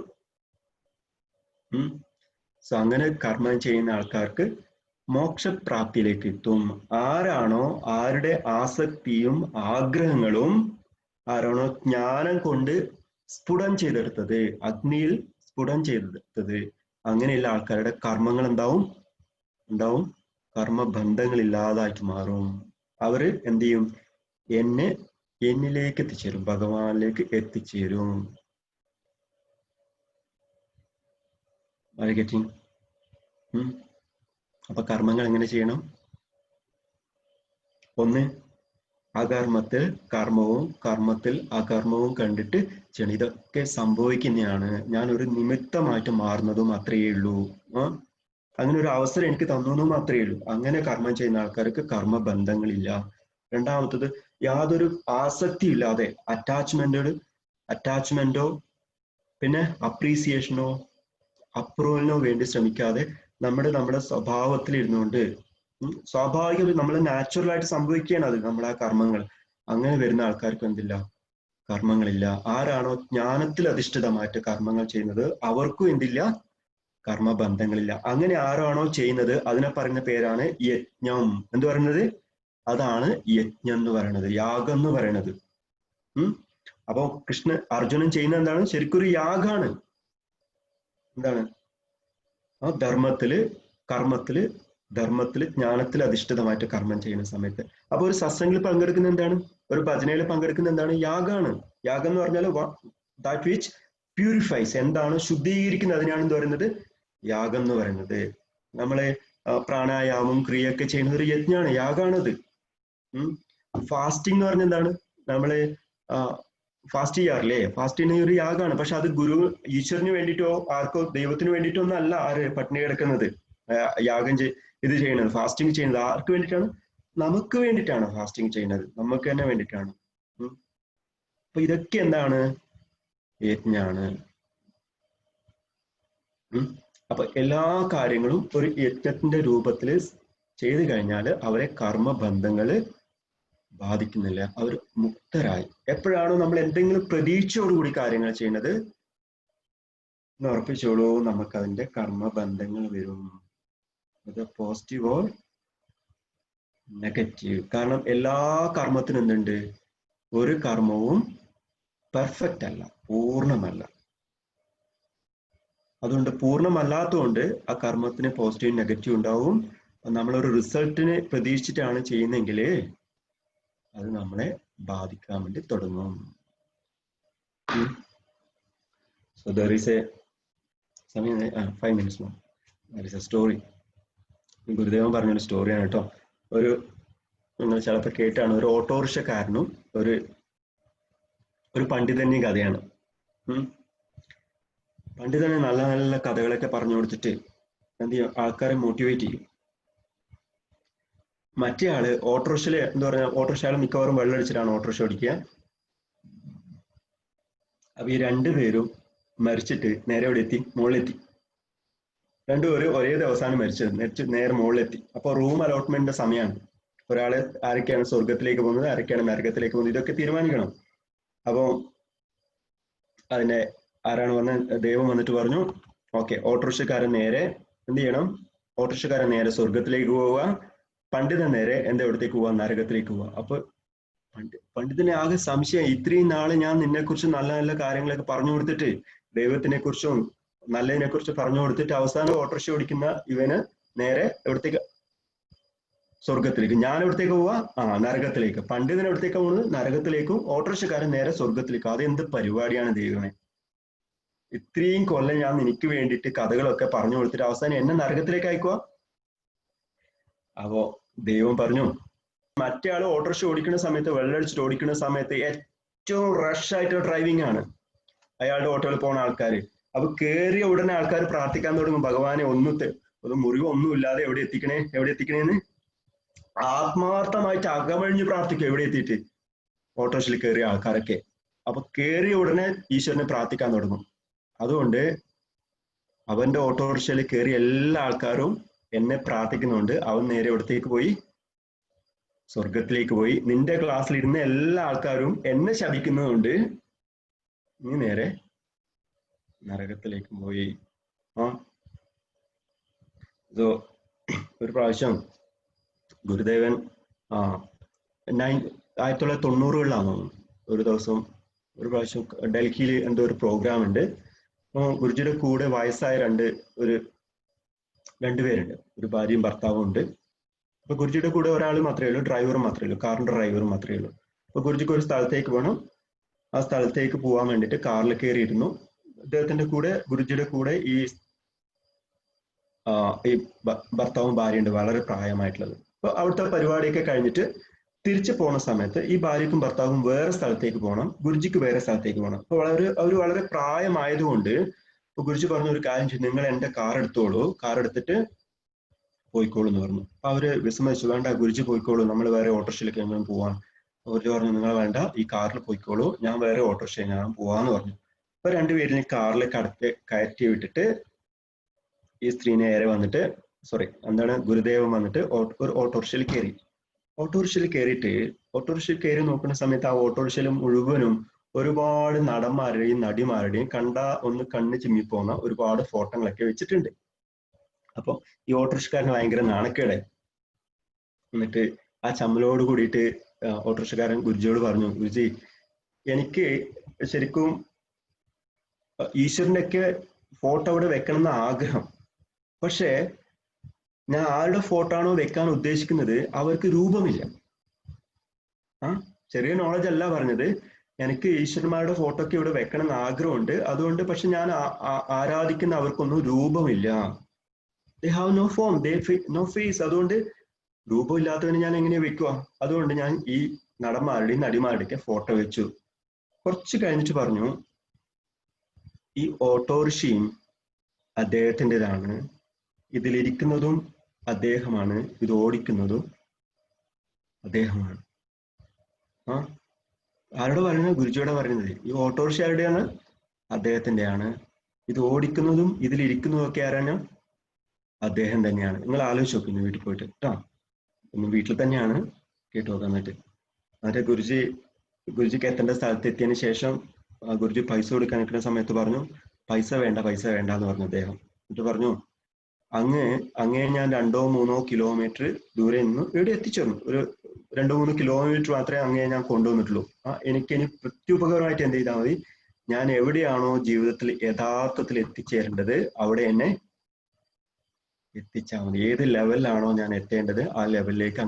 സോ അങ്ങനെ കർമ്മം ചെയ്യുന്ന ആൾക്കാർക്ക് മോക്ഷപ്രാപ്തിയിലേക്ക് എത്തും. ആരുടെ ആസക്തിയും ആഗ്രഹങ്ങളും ആരാണോ ജ്ഞാനം കൊണ്ട് സ്ഫുടം ചെയ്തെടുത്തത്, അഗ്നിയിൽ സ്ഫുടം ചെയ്തെടുത്തത്, അങ്ങനെയുള്ള ആൾക്കാരുടെ കർമ്മങ്ങൾ ഉണ്ടാവും കർമ്മബന്ധങ്ങൾ ഇല്ലാതായിട്ട് മാറും. അവര് എന്ത് ചെയ്യും? എന്നിലേക്ക് എത്തിച്ചേരും, ഭഗവാനിലേക്ക് എത്തിച്ചേരും. അപ്പൊ കർമ്മങ്ങൾ എങ്ങനെ ചെയ്യണം? ഒന്ന്, അകർമ്മത്തിൽ കർമ്മവും കർമ്മത്തിൽ അകർമ്മവും കണ്ടിട്ട് ചെയ്യണം. ഇതൊക്കെ സംഭവിക്കുന്നതാണ്, ഞാൻ ഒരു നിമിത്തമായിട്ട് മാറുന്നതും അത്രയേ ഉള്ളൂ. അങ്ങനെ ഒരു അവസരം എനിക്ക് തന്നു എന്ന് മാത്രമേ ഉള്ളൂ. അങ്ങനെ കർമ്മം ചെയ്യുന്ന ആൾക്കാർക്ക് കർമ്മബന്ധങ്ങളില്ല. രണ്ടാമത്തത്, യാതൊരു ആസക്തി ഇല്ലാതെ അറ്റാച്ച്മെന്റോ പിന്നെ അപ്രീസിയേഷനോ അപ്രൂവലിനോ വേണ്ടി ശ്രമിക്കാതെ നമ്മുടെ സ്വഭാവത്തിൽ ഇരുന്നുകൊണ്ട് സ്വാഭാവികം നമ്മൾ നാച്ചുറൽ ആയിട്ട് സംഭവിക്കുകയാണ് അത് നമ്മളെ ആ കർമ്മങ്ങൾ. അങ്ങനെ വരുന്ന ആൾക്കാർക്ക് എന്തില്ല? കർമ്മങ്ങളില്ല. ആരാണോ ജ്ഞാനത്തിൽ അധിഷ്ഠിതമായിട്ട് കർമ്മങ്ങൾ ചെയ്യുന്നത് അവർക്കും എന്തില്ല? കർമ്മബന്ധങ്ങളില്ല. അങ്ങനെ ആരാണോ ചെയ്യുന്നത് അതിനെ പറയുന്ന പേരാണ് യജ്ഞം. എന്ത് പറയുന്നത്? അതാണ് യജ്ഞം എന്ന് പറയുന്നത്, യാഗം എന്ന് പറയുന്നത്. അപ്പോ അർജുനൻ ചെയ്യുന്ന എന്താണ്? ശരിക്കൊരു യാഗാണ്. എന്താണ്? ആ ധർമ്മത്തില് ജ്ഞാനത്തിൽ അധിഷ്ഠിതമായിട്ട് കർമ്മം ചെയ്യുന്ന സമയത്ത്. അപ്പൊ ഒരു സത്സംഗിൽ പങ്കെടുക്കുന്ന എന്താണ്? ഒരു ഭജനയിൽ പങ്കെടുക്കുന്ന എന്താണ്? യാഗാണ്. യാഗം എന്ന് പറഞ്ഞാൽ ദാറ്റ് വിച്ച് പ്യൂരിഫൈസ്, എന്താണ് ശുദ്ധീകരിക്കുന്നത്, അതിനാണ് എന്ത് പറയുന്നത്? യാഗം എന്ന് പറയുന്നത്. നമ്മളെ പ്രാണായാമം ക്രിയൊക്കെ ചെയ്യുന്നത് ഒരു യജ്ഞാണ്, യാഗാണത്. ഫാസ്റ്റിംഗ് എന്ന് പറഞ്ഞ എന്താണ്? നമ്മള് ഫാസ്റ്റ് ചെയ്യാറില്ലേ? ഫാസ്റ്റിംഗ് ഒരു യാഗാണ്. പക്ഷെ അത് ഈശ്വരന് വേണ്ടിയിട്ടോ ആർക്കോ ദൈവത്തിന് വേണ്ടിയിട്ടോ ഒന്നും അല്ല ആര് പട്ടിണി കിടക്കുന്നത്, യാഗം ഇത് ചെയ്യുന്നത്, ഫാസ്റ്റിംഗ് ചെയ്യുന്നത്. ആർക്ക് വേണ്ടിയിട്ടാണ്? നമുക്ക് വേണ്ടിയിട്ടാണ് ഫാസ്റ്റിംഗ് ചെയ്യുന്നത്, നമുക്ക് തന്നെ വേണ്ടിയിട്ടാണ്. അപ്പൊ ഇതൊക്കെ എന്താണ്? യജ്ഞാണ്. അപ്പൊ എല്ലാ കാര്യങ്ങളും ഒരു യജ്ഞത്തിന്റെ രൂപത്തിൽ ചെയ്തു കഴിഞ്ഞാൽ അവരെ കർമ്മബന്ധങ്ങള് ബാധിക്കുന്നില്ല, അവർ മുക്തരായി. എപ്പോഴാണോ നമ്മൾ എന്തെങ്കിലും പ്രതീക്ഷയോടുകൂടി കാര്യങ്ങൾ ചെയ്യുന്നത് എന്ന് ഉറപ്പിച്ചോളൂ, നമുക്ക് അതിന്റെ കർമ്മബന്ധങ്ങൾ വരും. അത് പോസിറ്റീവ് ഓർ നെഗറ്റീവ്. കാരണം എല്ലാ കർമ്മത്തിനും എന്തുണ്ട്? ഒരു കർമ്മവും പെർഫെക്റ്റ് അല്ല, പൂർണ്ണമല്ല. അതുകൊണ്ട് പൂർണ്ണമല്ലാത്തതുകൊണ്ട് ആ കർമ്മത്തിന് പോസിറ്റീവ് നെഗറ്റീവ് ഉണ്ടാവും. നമ്മളൊരു റിസൾട്ടിനെ പ്രതീക്ഷിച്ചിട്ടാണ് ചെയ്യുന്നെങ്കിൽ അത് നമ്മളെ ബാധിക്കാൻ വേണ്ടി തുടങ്ങും. So there is a 5 minutes more. There is a story. ഗുരുദേവൻ പറഞ്ഞൊരു സ്റ്റോറിയാണ് കേട്ടോ. നിങ്ങൾ ചിലപ്പോൾ കേട്ടാണ്. ഒരു ഓട്ടോറിക്ഷക്കാരനും ഒരു പണ്ഡിതന്റെയും കഥയാണ്. പണ്ഡിതനെ നല്ല നല്ല കഥകളൊക്കെ പറഞ്ഞു കൊടുത്തിട്ട് എന്ത് ചെയ്യും? ആൾക്കാരെ മോട്ടിവേറ്റ് ചെയ്യും. മറ്റേ ആള് ഓട്ടോറിക്ഷയില് എന്താ പറയാ, ഓട്ടോറിക്ഷ മിക്കവാറും വെള്ളമടിച്ചിട്ടാണ് ഓട്ടോറിക്ഷ ഓടിക്കുക. അപ്പൊ ഈ രണ്ടുപേരും മരിച്ചിട്ട് നേരെ എവിടെ എത്തി? മുകളിലെത്തി. രണ്ടുപേരും ഒരേ ദിവസമാണ് മരിച്ചത്. നേരെ മുകളിലെത്തി. അപ്പൊ റൂം അലോട്ട്മെന്റിന്റെ സമയമാണ്. ഒരാള് ആരൊക്കെയാണ് സ്വർഗത്തിലേക്ക് പോകുന്നത്, ആരൊക്കെയാണ് നരകത്തിലേക്ക് പോകുന്നത്, ഇതൊക്കെ തീരുമാനിക്കണം. അപ്പൊ അതിന്റെ ആരാണ് ദൈവം വന്നിട്ട് പറഞ്ഞു, ഓക്കെ, ഓട്ടോറിക്ഷക്കാരൻ നേരെ എന്ത് ചെയ്യണം? ഓട്ടോറിക്ഷക്കാരൻ നേരെ സ്വർഗത്തിലേക്ക് പോവുക, പണ്ഡിതൻ നേരെ എവിടത്തേക്ക് പോവാ? നരകത്തിലേക്ക് പോവാ. അപ്പൊ പണ്ഡിതനെ ആകെ സംശയം. ഇത്രയും നാള് ഞാൻ നിന്നെ കുറിച്ച് നല്ല നല്ല കാര്യങ്ങളൊക്കെ പറഞ്ഞു കൊടുത്തിട്ട്, ദൈവത്തിനെ കുറിച്ചും നല്ലതിനെ കുറിച്ച് പറഞ്ഞു കൊടുത്തിട്ട്, അവസാനം ഓട്ടോറിക്ഷ ഓടിക്കുന്ന ഇവന് നേരെ എവിടത്തേക്ക്? സ്വർഗത്തിലേക്ക്. ഞാൻ എവിടത്തേക്ക് പോവാ? നരകത്തിലേക്ക്. പണ്ഡിതൻ എവിടത്തേക്ക് പോകുന്നത്? നരകത്തിലേക്കും. ഓട്ടോറിക്ഷക്കാരൻ നേരെ സ്വർഗത്തിലേക്കും. അതെന്ത് പരിപാടിയാണ് ദൈവമേ? ഇത്രയും കൊല്ലം ഞാൻ നിനക്ക് വേണ്ടിയിട്ട് കഥകളൊക്കെ പറഞ്ഞു കൊടുത്തിട്ട് അവസാനം എന്നെ നരകത്തിലേക്ക് അയക്കുക. അപ്പോ ദൈവം പറഞ്ഞു, മറ്റേ ആള് ഓട്ടോറിക്ഷ ഓടിക്കുന്ന സമയത്ത്, വെള്ളമടിച്ചിട്ട് ഓടിക്കുന്ന സമയത്ത് ഏറ്റവും റഷ് ആയിട്ട് ഡ്രൈവിംഗ് ആണ് അയാളുടെ ഓട്ടോയിൽ പോകുന്ന ആൾക്കാർ. അപ്പൊ കേറിയ ഉടനെ ആൾക്കാർ പ്രാർത്ഥിക്കാൻ തുടങ്ങും, ഭഗവാനെ ഒരു മുറിവ് ഒന്നുമില്ലാതെ എവിടെ എത്തിക്കണേന്ന് ആത്മാർത്ഥമായിട്ട് അകമഴിഞ്ഞ് പ്രാർത്ഥിക്കും. എവിടെ എത്തിയിട്ട്? ഓട്ടോറിക്ഷയിൽ കയറിയ ആൾക്കാരൊക്കെ. അപ്പൊ കേറിയ ഉടനെ ഈശ്വരനെ പ്രാർത്ഥിക്കാൻ തുടങ്ങും. അതുകൊണ്ട് അവന്റെ ഓട്ടോറിക്ഷയിൽ കയറിയ എല്ലാ ആൾക്കാരും എന്നെ പ്രാർത്ഥിക്കുന്നുണ്ട്. അവൻ നേരെ എവിടത്തേക്ക് പോയി? സ്വർഗത്തിലേക്ക് പോയി. നിന്റെ ക്ലാസ്സിൽ ഇരുന്ന എല്ലാ ആൾക്കാരും എന്നെ ശപിക്കുന്നതുകൊണ്ട് നീ നേരെ നരകത്തിലേക്ക് പോയി. ഒരു പ്രാവശ്യം ഗുരുദേവൻ 1990-കളിലാണോ ഒരു ദിവസം ഒരു പ്രാവശ്യം ഡൽഹിയിൽ എന്തോ ഒരു പ്രോഗ്രാം ഉണ്ട്. ഗുരുജിയുടെ കൂടെ വയസ്സായ രണ്ടുപേരുണ്ട്. ഒരു ഭാര്യയും ഭർത്താവും ഉണ്ട്. അപ്പൊ ഗുരുജിയുടെ കൂടെ ഒരാൾ മാത്രമേ ഉള്ളൂ, ഡ്രൈവർ മാത്രമേ ഉള്ളൂ, കാറിന്റെ ഡ്രൈവർ മാത്രമേ ഉള്ളൂ. അപ്പൊ ഗുരുജിക്ക് ഒരു സ്ഥലത്തേക്ക് പോകണം. ആ സ്ഥലത്തേക്ക് പോകാൻ വേണ്ടിയിട്ട് കാറിൽ കയറിയിരുന്നു. അദ്ദേഹത്തിന്റെ കൂടെ, ഗുരുജിയുടെ കൂടെ ഈ ഭർത്താവും ഭാര്യയുണ്ട്, വളരെ പ്രായമായിട്ടുള്ളത്. അപ്പൊ അവിടുത്തെ പരിപാടിയൊക്കെ കഴിഞ്ഞിട്ട് തിരിച്ചു പോകുന്ന സമയത്ത് ഈ ഭാര്യക്കും ഭർത്താവും വേറെ സ്ഥലത്തേക്ക് പോകണം, ഗുരുജിക്ക് വേറെ സ്ഥലത്തേക്ക് പോകണം. അപ്പൊ അവർ വളരെ പ്രായമായതുകൊണ്ട് ഗുരുജി പറഞ്ഞ ഒരു കാര്യം ചെയ്യും, നിങ്ങൾ എന്റെ കാർ എടുത്തോളൂ, കാർ എടുത്തിട്ട് പോയിക്കോളൂ എന്ന് പറഞ്ഞു. അപ്പൊ അവര് വിസമ്മതിച്ചു, വേണ്ട ഗുരുജി പോയിക്കോളൂ, നമ്മൾ വേറെ ഓട്ടോറിക്ഷയിലേക്ക് എങ്ങനെ പോവാം. ഗുരുജി പറഞ്ഞു, നിങ്ങൾ വേണ്ട, ഈ കാറിൽ പോയിക്കോളൂ, ഞാൻ വേറെ ഓട്ടോറിക്ഷയിൽ ഞാൻ പോവാന്ന് പറഞ്ഞു. അപ്പൊ രണ്ടുപേരും കാറിൽ കയറ്റി വിട്ടിട്ട് ഈ സ്ത്രീ നേരെ വന്നിട്ട് ഗുരുദേവൻ വന്നിട്ട് ഒരു ഓട്ടോറിക്ഷയിൽ കയറി. ഓട്ടോറിക്ഷയിൽ കയറി നോക്കുന്ന സമയത്ത് ആ ഓട്ടോറിക്ഷയിൽ മുഴുവനും ഒരുപാട് നടന്മാരുടെയും നടിമാരുടെയും ഒന്ന് കണ്ണ് ചിമ്മിപ്പോന്ന ഒരുപാട് ഫോട്ടോകളൊക്കെ വെച്ചിട്ടുണ്ട്. അപ്പൊ ഈ ഓട്ടോറിക്ഷക്കാരന് ഭയങ്കര നാണക്കേടായി. എന്നിട്ട് ആ ചമ്മലോട് കൂടിയിട്ട് ഓട്ടോറിക്ഷക്കാരൻ ഗുരുജിയോട് പറഞ്ഞു, ഗുരുജി, എനിക്ക് ശരിക്കും ഈശ്വരന്റെ ഒക്കെ ഫോട്ടോ അവിടെ വെക്കണം എന്ന ആഗ്രഹം. പക്ഷേ ഞാൻ ആരുടെ ഫോട്ടോ ആണോ വെക്കാൻ ഉദ്ദേശിക്കുന്നത് അവർക്ക് രൂപമില്ല. ചെറിയ നോളജ് അല്ല പറഞ്ഞത്, എനിക്ക് ഈശ്വരന്മാരുടെ ഫോട്ടോ ഒക്കെ ഇവിടെ വെക്കണം എന്ന് ആഗ്രഹമുണ്ട്. അതുകൊണ്ട് പക്ഷെ ഞാൻ ആരാധിക്കുന്ന അവർക്കൊന്നും രൂപമില്ല. They have no form, no face. അതുകൊണ്ട് രൂപമില്ലാത്തവന് ഞാൻ എങ്ങനെ വെക്കുക? അതുകൊണ്ട് ഞാൻ ഈ നടന്മാരുടെയും നടിമാരുടെയൊക്കെ ഫോട്ടോ വെച്ചു. കുറച്ച് കഴിഞ്ഞിട്ട് പറഞ്ഞു, ഈ ഓട്ടോറിക്ഷയും അദ്ദേഹത്തിൻ്റെതാണ്, ഇതിലിരിക്കുന്നതും അദ്ദേഹമാണ്, ഇത് ഓടിക്കുന്നതും അദ്ദേഹമാണ്. ആരോട് പറയുന്നത്? ഗുരുജിയോടെ പറയുന്നത്. ഈ ഓട്ടോറിക്ഷ ആരുടെയാണ്? അദ്ദേഹത്തിൻ്റെയാണ്. ഇത് ഓടിക്കുന്നതും ഇതിലിരിക്കുന്നതും ഒക്കെ ആരാണ്? അദ്ദേഹം തന്നെയാണ്. നിങ്ങൾ ആലോചിച്ച് നോക്കുന്നു വീട്ടിൽ പോയിട്ട് കേട്ടോ. ഇന്ന് വീട്ടിൽ തന്നെയാണ് കേട്ടു നോക്കാൻ. എന്നിട്ട് ഗുരുജിക്ക് എത്തേണ്ട സ്ഥലത്ത് എത്തിയതിന് ശേഷം ഗുരുജി പൈസ കൊടുക്കാൻ നിൽക്കുന്ന സമയത്ത് പറഞ്ഞു, പൈസ വേണ്ട എന്ന് പറഞ്ഞു അദ്ദേഹം. എന്നിട്ട് പറഞ്ഞു, അങ്ങേ ഞാൻ 2-3 കിലോമീറ്റർ ദൂരെ നിന്ന് ഇവിടെ എത്തിച്ചേർന്നു. ഒരു 2-3 കിലോമീറ്റർ മാത്രമേ അങ്ങേ ഞാൻ കൊണ്ടുവന്നിട്ടുള്ളൂ. എനിക്കിനി പ്രത്യുപകാരമായിട്ട് എന്ത് ചെയ്താൽ മതി, ഞാൻ എവിടെയാണോ ജീവിതത്തിൽ യഥാർത്ഥത്തിൽ എത്തിച്ചേരേണ്ടത് അവിടെ എത്തിച്ചാൽ മതി. ഏത് ലെവലിലാണോ ഞാൻ എത്തേണ്ടത് ആ ലെവലിലേക്ക്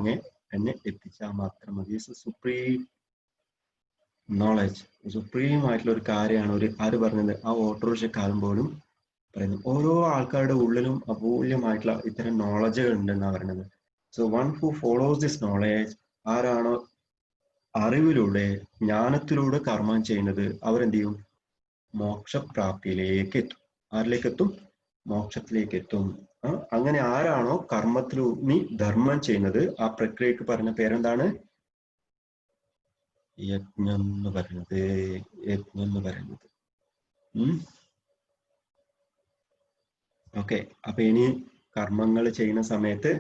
എന്നെ എത്തിച്ചാൽ മാത്രം മതി. സുപ്രീം നോളജ്, സുപ്രീം ആയിട്ടുള്ള ഒരു കാര്യമാണ് ആര് പറഞ്ഞത്? ആ ഓട്ടോറിക്ഷക്കാരൻ പോലും പറയുന്നത്. ഓരോ ആൾക്കാരുടെ ഉള്ളിലും അമൂല്യമായിട്ടുള്ള ഇത്തരം നോളജുകൾ ഉണ്ടെന്നാണ് പറയുന്നത്. So one who follows this knowledge, ആരാണോ അറിവിലൂടെ ജ്ഞാനത്തിലൂടെ കർമ്മം ചെയ്യുന്നത്, അവരെന്ത് ചെയ്യും? മോക്ഷപ്രാപ്തിയിലേക്ക് എത്തും. ആരിലേക്ക് എത്തും? മോക്ഷത്തിലേക്ക് എത്തും. അങ്ങനെ ആരാണോ കർമ്മത്തിലൂന്നി ധർമ്മം ചെയ്യുന്നത്, ആ പ്രക്രിയക്ക് പറഞ്ഞ പേരെന്താണ്? യജ്ഞം എന്ന് പറയുന്നത്. ഓക്കെ. അപ്പൊ ഇനി കർമ്മങ്ങൾ ചെയ്യുന്ന സമയത്ത്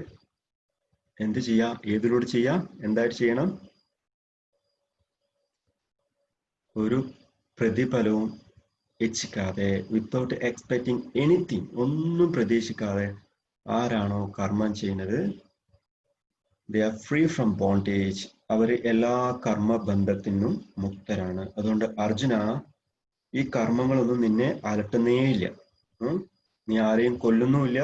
എന്ത് ചെയ്യാം? ഏതിലൂടെ ചെയ്യാം? എന്തായിട്ട് ചെയ്യണം? ഒരു പ്രതിഫലവും ഇച്ഛിക്കാതെ, വിത്തൗട്ട് എക്സ്പെക്ടിങ് എനിത്തിങ്, ഒന്നും പ്രതീക്ഷിക്കാതെ ആരാണോ കർമ്മം ചെയ്യുന്നത്, they are free from bondage, അവർ എല്ലാ കർമ്മബന്ധത്തിനും മുക്തരാണ്. അതുകൊണ്ട് അർജുന, ഈ കർമ്മങ്ങളൊന്നും നിന്നെ അലട്ടുന്നേയില്ല. നീ ആരെയും കൊല്ലുന്നുമില്ല,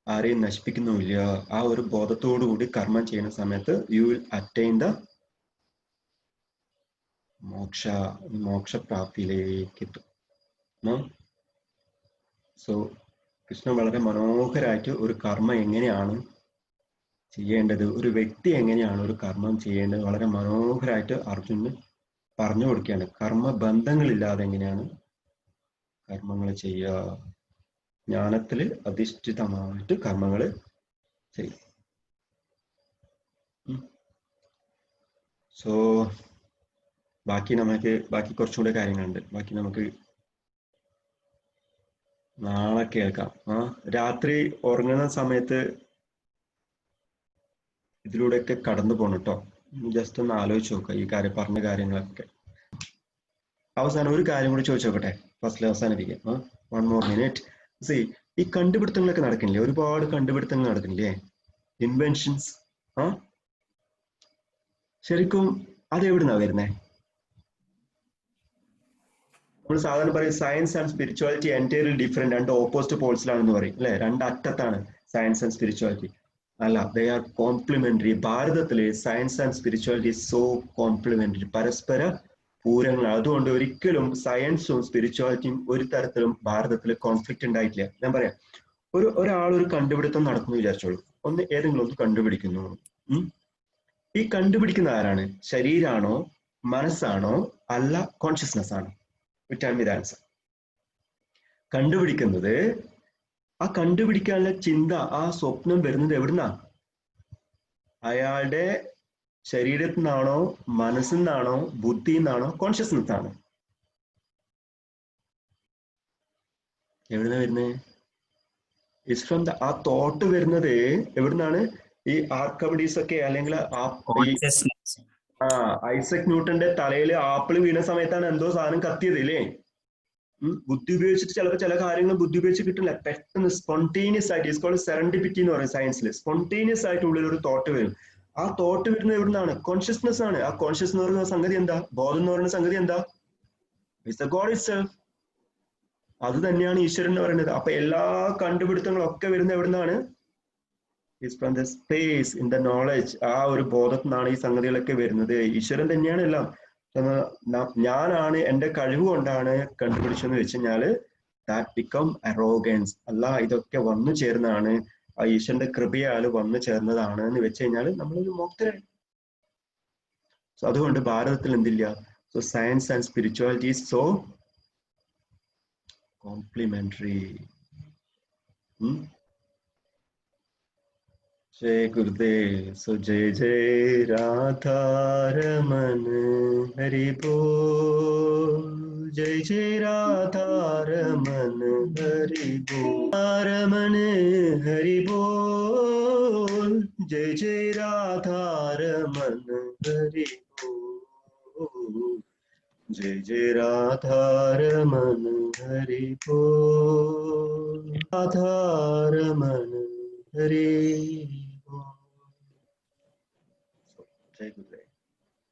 ആരെയും നശിപ്പിക്കുന്നുമില്ല. ആ ഒരു ബോധത്തോടു കൂടി കർമ്മം ചെയ്യുന്ന സമയത്ത് യു വിൽ അറ്റൈൻ ദ മോക്ഷപ്രാപ്തിയിലേക്ക് എത്തും. സോ കൃഷ്ണൻ വളരെ മനോഹരമായിട്ട് ഒരു കർമ്മം എങ്ങനെയാണ് ചെയ്യേണ്ടത്, ഒരു വ്യക്തി എങ്ങനെയാണ് ഒരു കർമ്മം ചെയ്യേണ്ടത്, വളരെ മനോഹരമായിട്ട് അർജുനന് പറഞ്ഞു കൊടുക്കുകയാണ്. കർമ്മബന്ധങ്ങളില്ലാതെ എങ്ങനെയാണ് കർമ്മങ്ങൾ ചെയ്യുക, ജ്ഞാനത്തിൽ അധിഷ്ഠിതമായിട്ട് കർമ്മങ്ങൾ ചെയ്യും. സോ ബാക്കി കുറച്ചുകൂടെ കാര്യങ്ങളുണ്ട്. ബാക്കി നമുക്ക് നാളെ കേൾക്കാം. രാത്രി ഉറങ്ങുന്ന സമയത്ത് ഇതിലൂടെയൊക്കെ കടന്നു പോകണം കേട്ടോ. ജസ്റ്റ് ഒന്ന് ആലോചിച്ച് നോക്കുക ഈ പറഞ്ഞ കാര്യങ്ങളൊക്കെ. അവസാനം ഒരു കാര്യം കൂടി ചോദിച്ചു നോക്കട്ടെ, ഫസ്റ്റിൽ അവസാനിപ്പിക്കാം. 1 more minute. ഈ കണ്ടുപിടുത്തങ്ങളൊക്കെ നടക്കുന്നില്ലേ, ഒരുപാട് കണ്ടുപിടുത്തങ്ങൾ നടക്കുന്നില്ലേ, ഇൻവെൻഷൻസ്. ശരിക്കും അത് എവിടുന്നാ വരുന്നേ? നമ്മൾ സാധാരണ പറയും science and spirituality entirely different, 2 opposite പോൾസിലാണെന്ന് പറയും അല്ലെ, 2 അറ്റത്താണ് സയൻസ് ആൻഡ് സ്പിരിച്വാലിറ്റി. അല്ല, ദേ ആർ കോംപ്ലിമെന്ററി. ഭാരതത്തില് science and spirituality so complementary, പരസ്പര പൂരങ്ങൾ. അതുകൊണ്ട് ഒരിക്കലും സയൻസും സ്പിരിച്വാലിറ്റിയും ഒരു തരത്തിലും ഭാരതത്തിൽ കോൺഫ്ലിക്റ്റ് ഉണ്ടായിട്ടില്ല. ഞാൻ പറയാം, ഒരാളൊരു കണ്ടുപിടുത്തം നടക്കുന്നു വിചാരിച്ചോളൂ, ഏതെങ്കിലും ഒന്ന് കണ്ടുപിടിക്കുന്നു. ഈ കണ്ടുപിടിക്കുന്ന ആരാണ്? ശരീരാണോ, മനസ്സാണോ, അല്ല കോൺഷ്യസ്നെസ് ആണോ? Tell me the answer. കണ്ടുപിടിക്കുന്നത് ആ കണ്ടുപിടിക്കാനുള്ള ചിന്ത, ആ സ്വപ്നം വരുന്നത് എവിടുന്നാ? അയാളുടെ ശരീരത്തിൽ നിന്നാണോ, മനസ്സിൽ നിന്നാണോ, ബുദ്ധിയിൽ നിന്നാണോ, കോൺഷ്യസ്നെസ് ആണോ? എവിടുന്ന വരുന്നത്? ഇറ്റ്സ് ഫ്രം ആ തോട്ട് വരുന്നത് എവിടുന്നാണ്? ഈ ആർക്കമിഡീസ് ഒക്കെ അല്ലെങ്കിൽ ഐസക് ന്യൂട്ടന്റെ തലയിൽ ആപ്പിൾ വീണ സമയത്താണ് എന്തോ സാധനം കത്തിയത് ഇല്ലേ? ബുദ്ധി ഉപയോഗിച്ചിട്ട് ചിലപ്പോൾ ചില കാര്യങ്ങൾ ബുദ്ധി ഉപയോഗിച്ച് കിട്ടില്ല, പെട്ടെന്ന് സ്പോണ്ടേനിയസ് ആയിട്ട്, ഇസ് കോൾഡ് സെറൻഡിപിറ്റി എന്ന് പറയും സയൻസിൽ. സ്പോണ്ടേനിയസ് ആയിട്ട് ഉള്ളിൽ ഒരു തോട്ട് വരും. ആ തോട്ട് വരുന്നത് എവിടുന്നാണ്? കോൺഷ്യസ്നെസ് ആണ്. ആ കോൺഷ്യസ് എന്ന് പറയുന്ന സംഗതി എന്താ? ബോധം എന്ന് പറയുന്ന സംഗതി എന്താ? It's the God itself. അത് തന്നെയാണ് ഈശ്വരൻ എന്ന് പറയുന്നത്. അപ്പൊ എല്ലാ കണ്ടുപിടുത്തങ്ങളും ഒക്കെ വരുന്നത് എവിടുന്നാണ്? Is from the space in the knowledge. ആ ഒരു ബോധത്തിൽ നിന്നാണ് ഈ സംഗതികളൊക്കെ വരുന്നത്. ഈശ്വരൻ തന്നെയാണ് എല്ലാം. ഞാനാണ്, എന്റെ കഴിവ് കൊണ്ടാണ് കണ്ടുപിടിച്ചെന്ന് വെച്ച് കഴിഞ്ഞാല് ദാറ്റ് ബിക്കം അറോഗൻസ്. അല്ല, ഇതൊക്കെ വന്നു ചേർന്നതാണ്, ആ ഈശ്വരന്റെ കൃപയാൽ വന്നു ചേർന്നതാണ് എന്ന് വെച്ച് കഴിഞ്ഞാൽ നമ്മളൊരു മോക്തരാണ്. സോ അതുകൊണ്ട് ഭാരതത്തിൽ എന്തില്ല? So science and spirituality is so complementary. जय गुरुदेव. सो जय जय राधा रमन हरि बोल. जय जय राधा रमन हरि बोल. रमन हरि बोल. जय जय राधा रमन हरि बोल. जय जय राधा रमन हरि बोल. राधा रमन हरि बोल. जय गुरुदेव.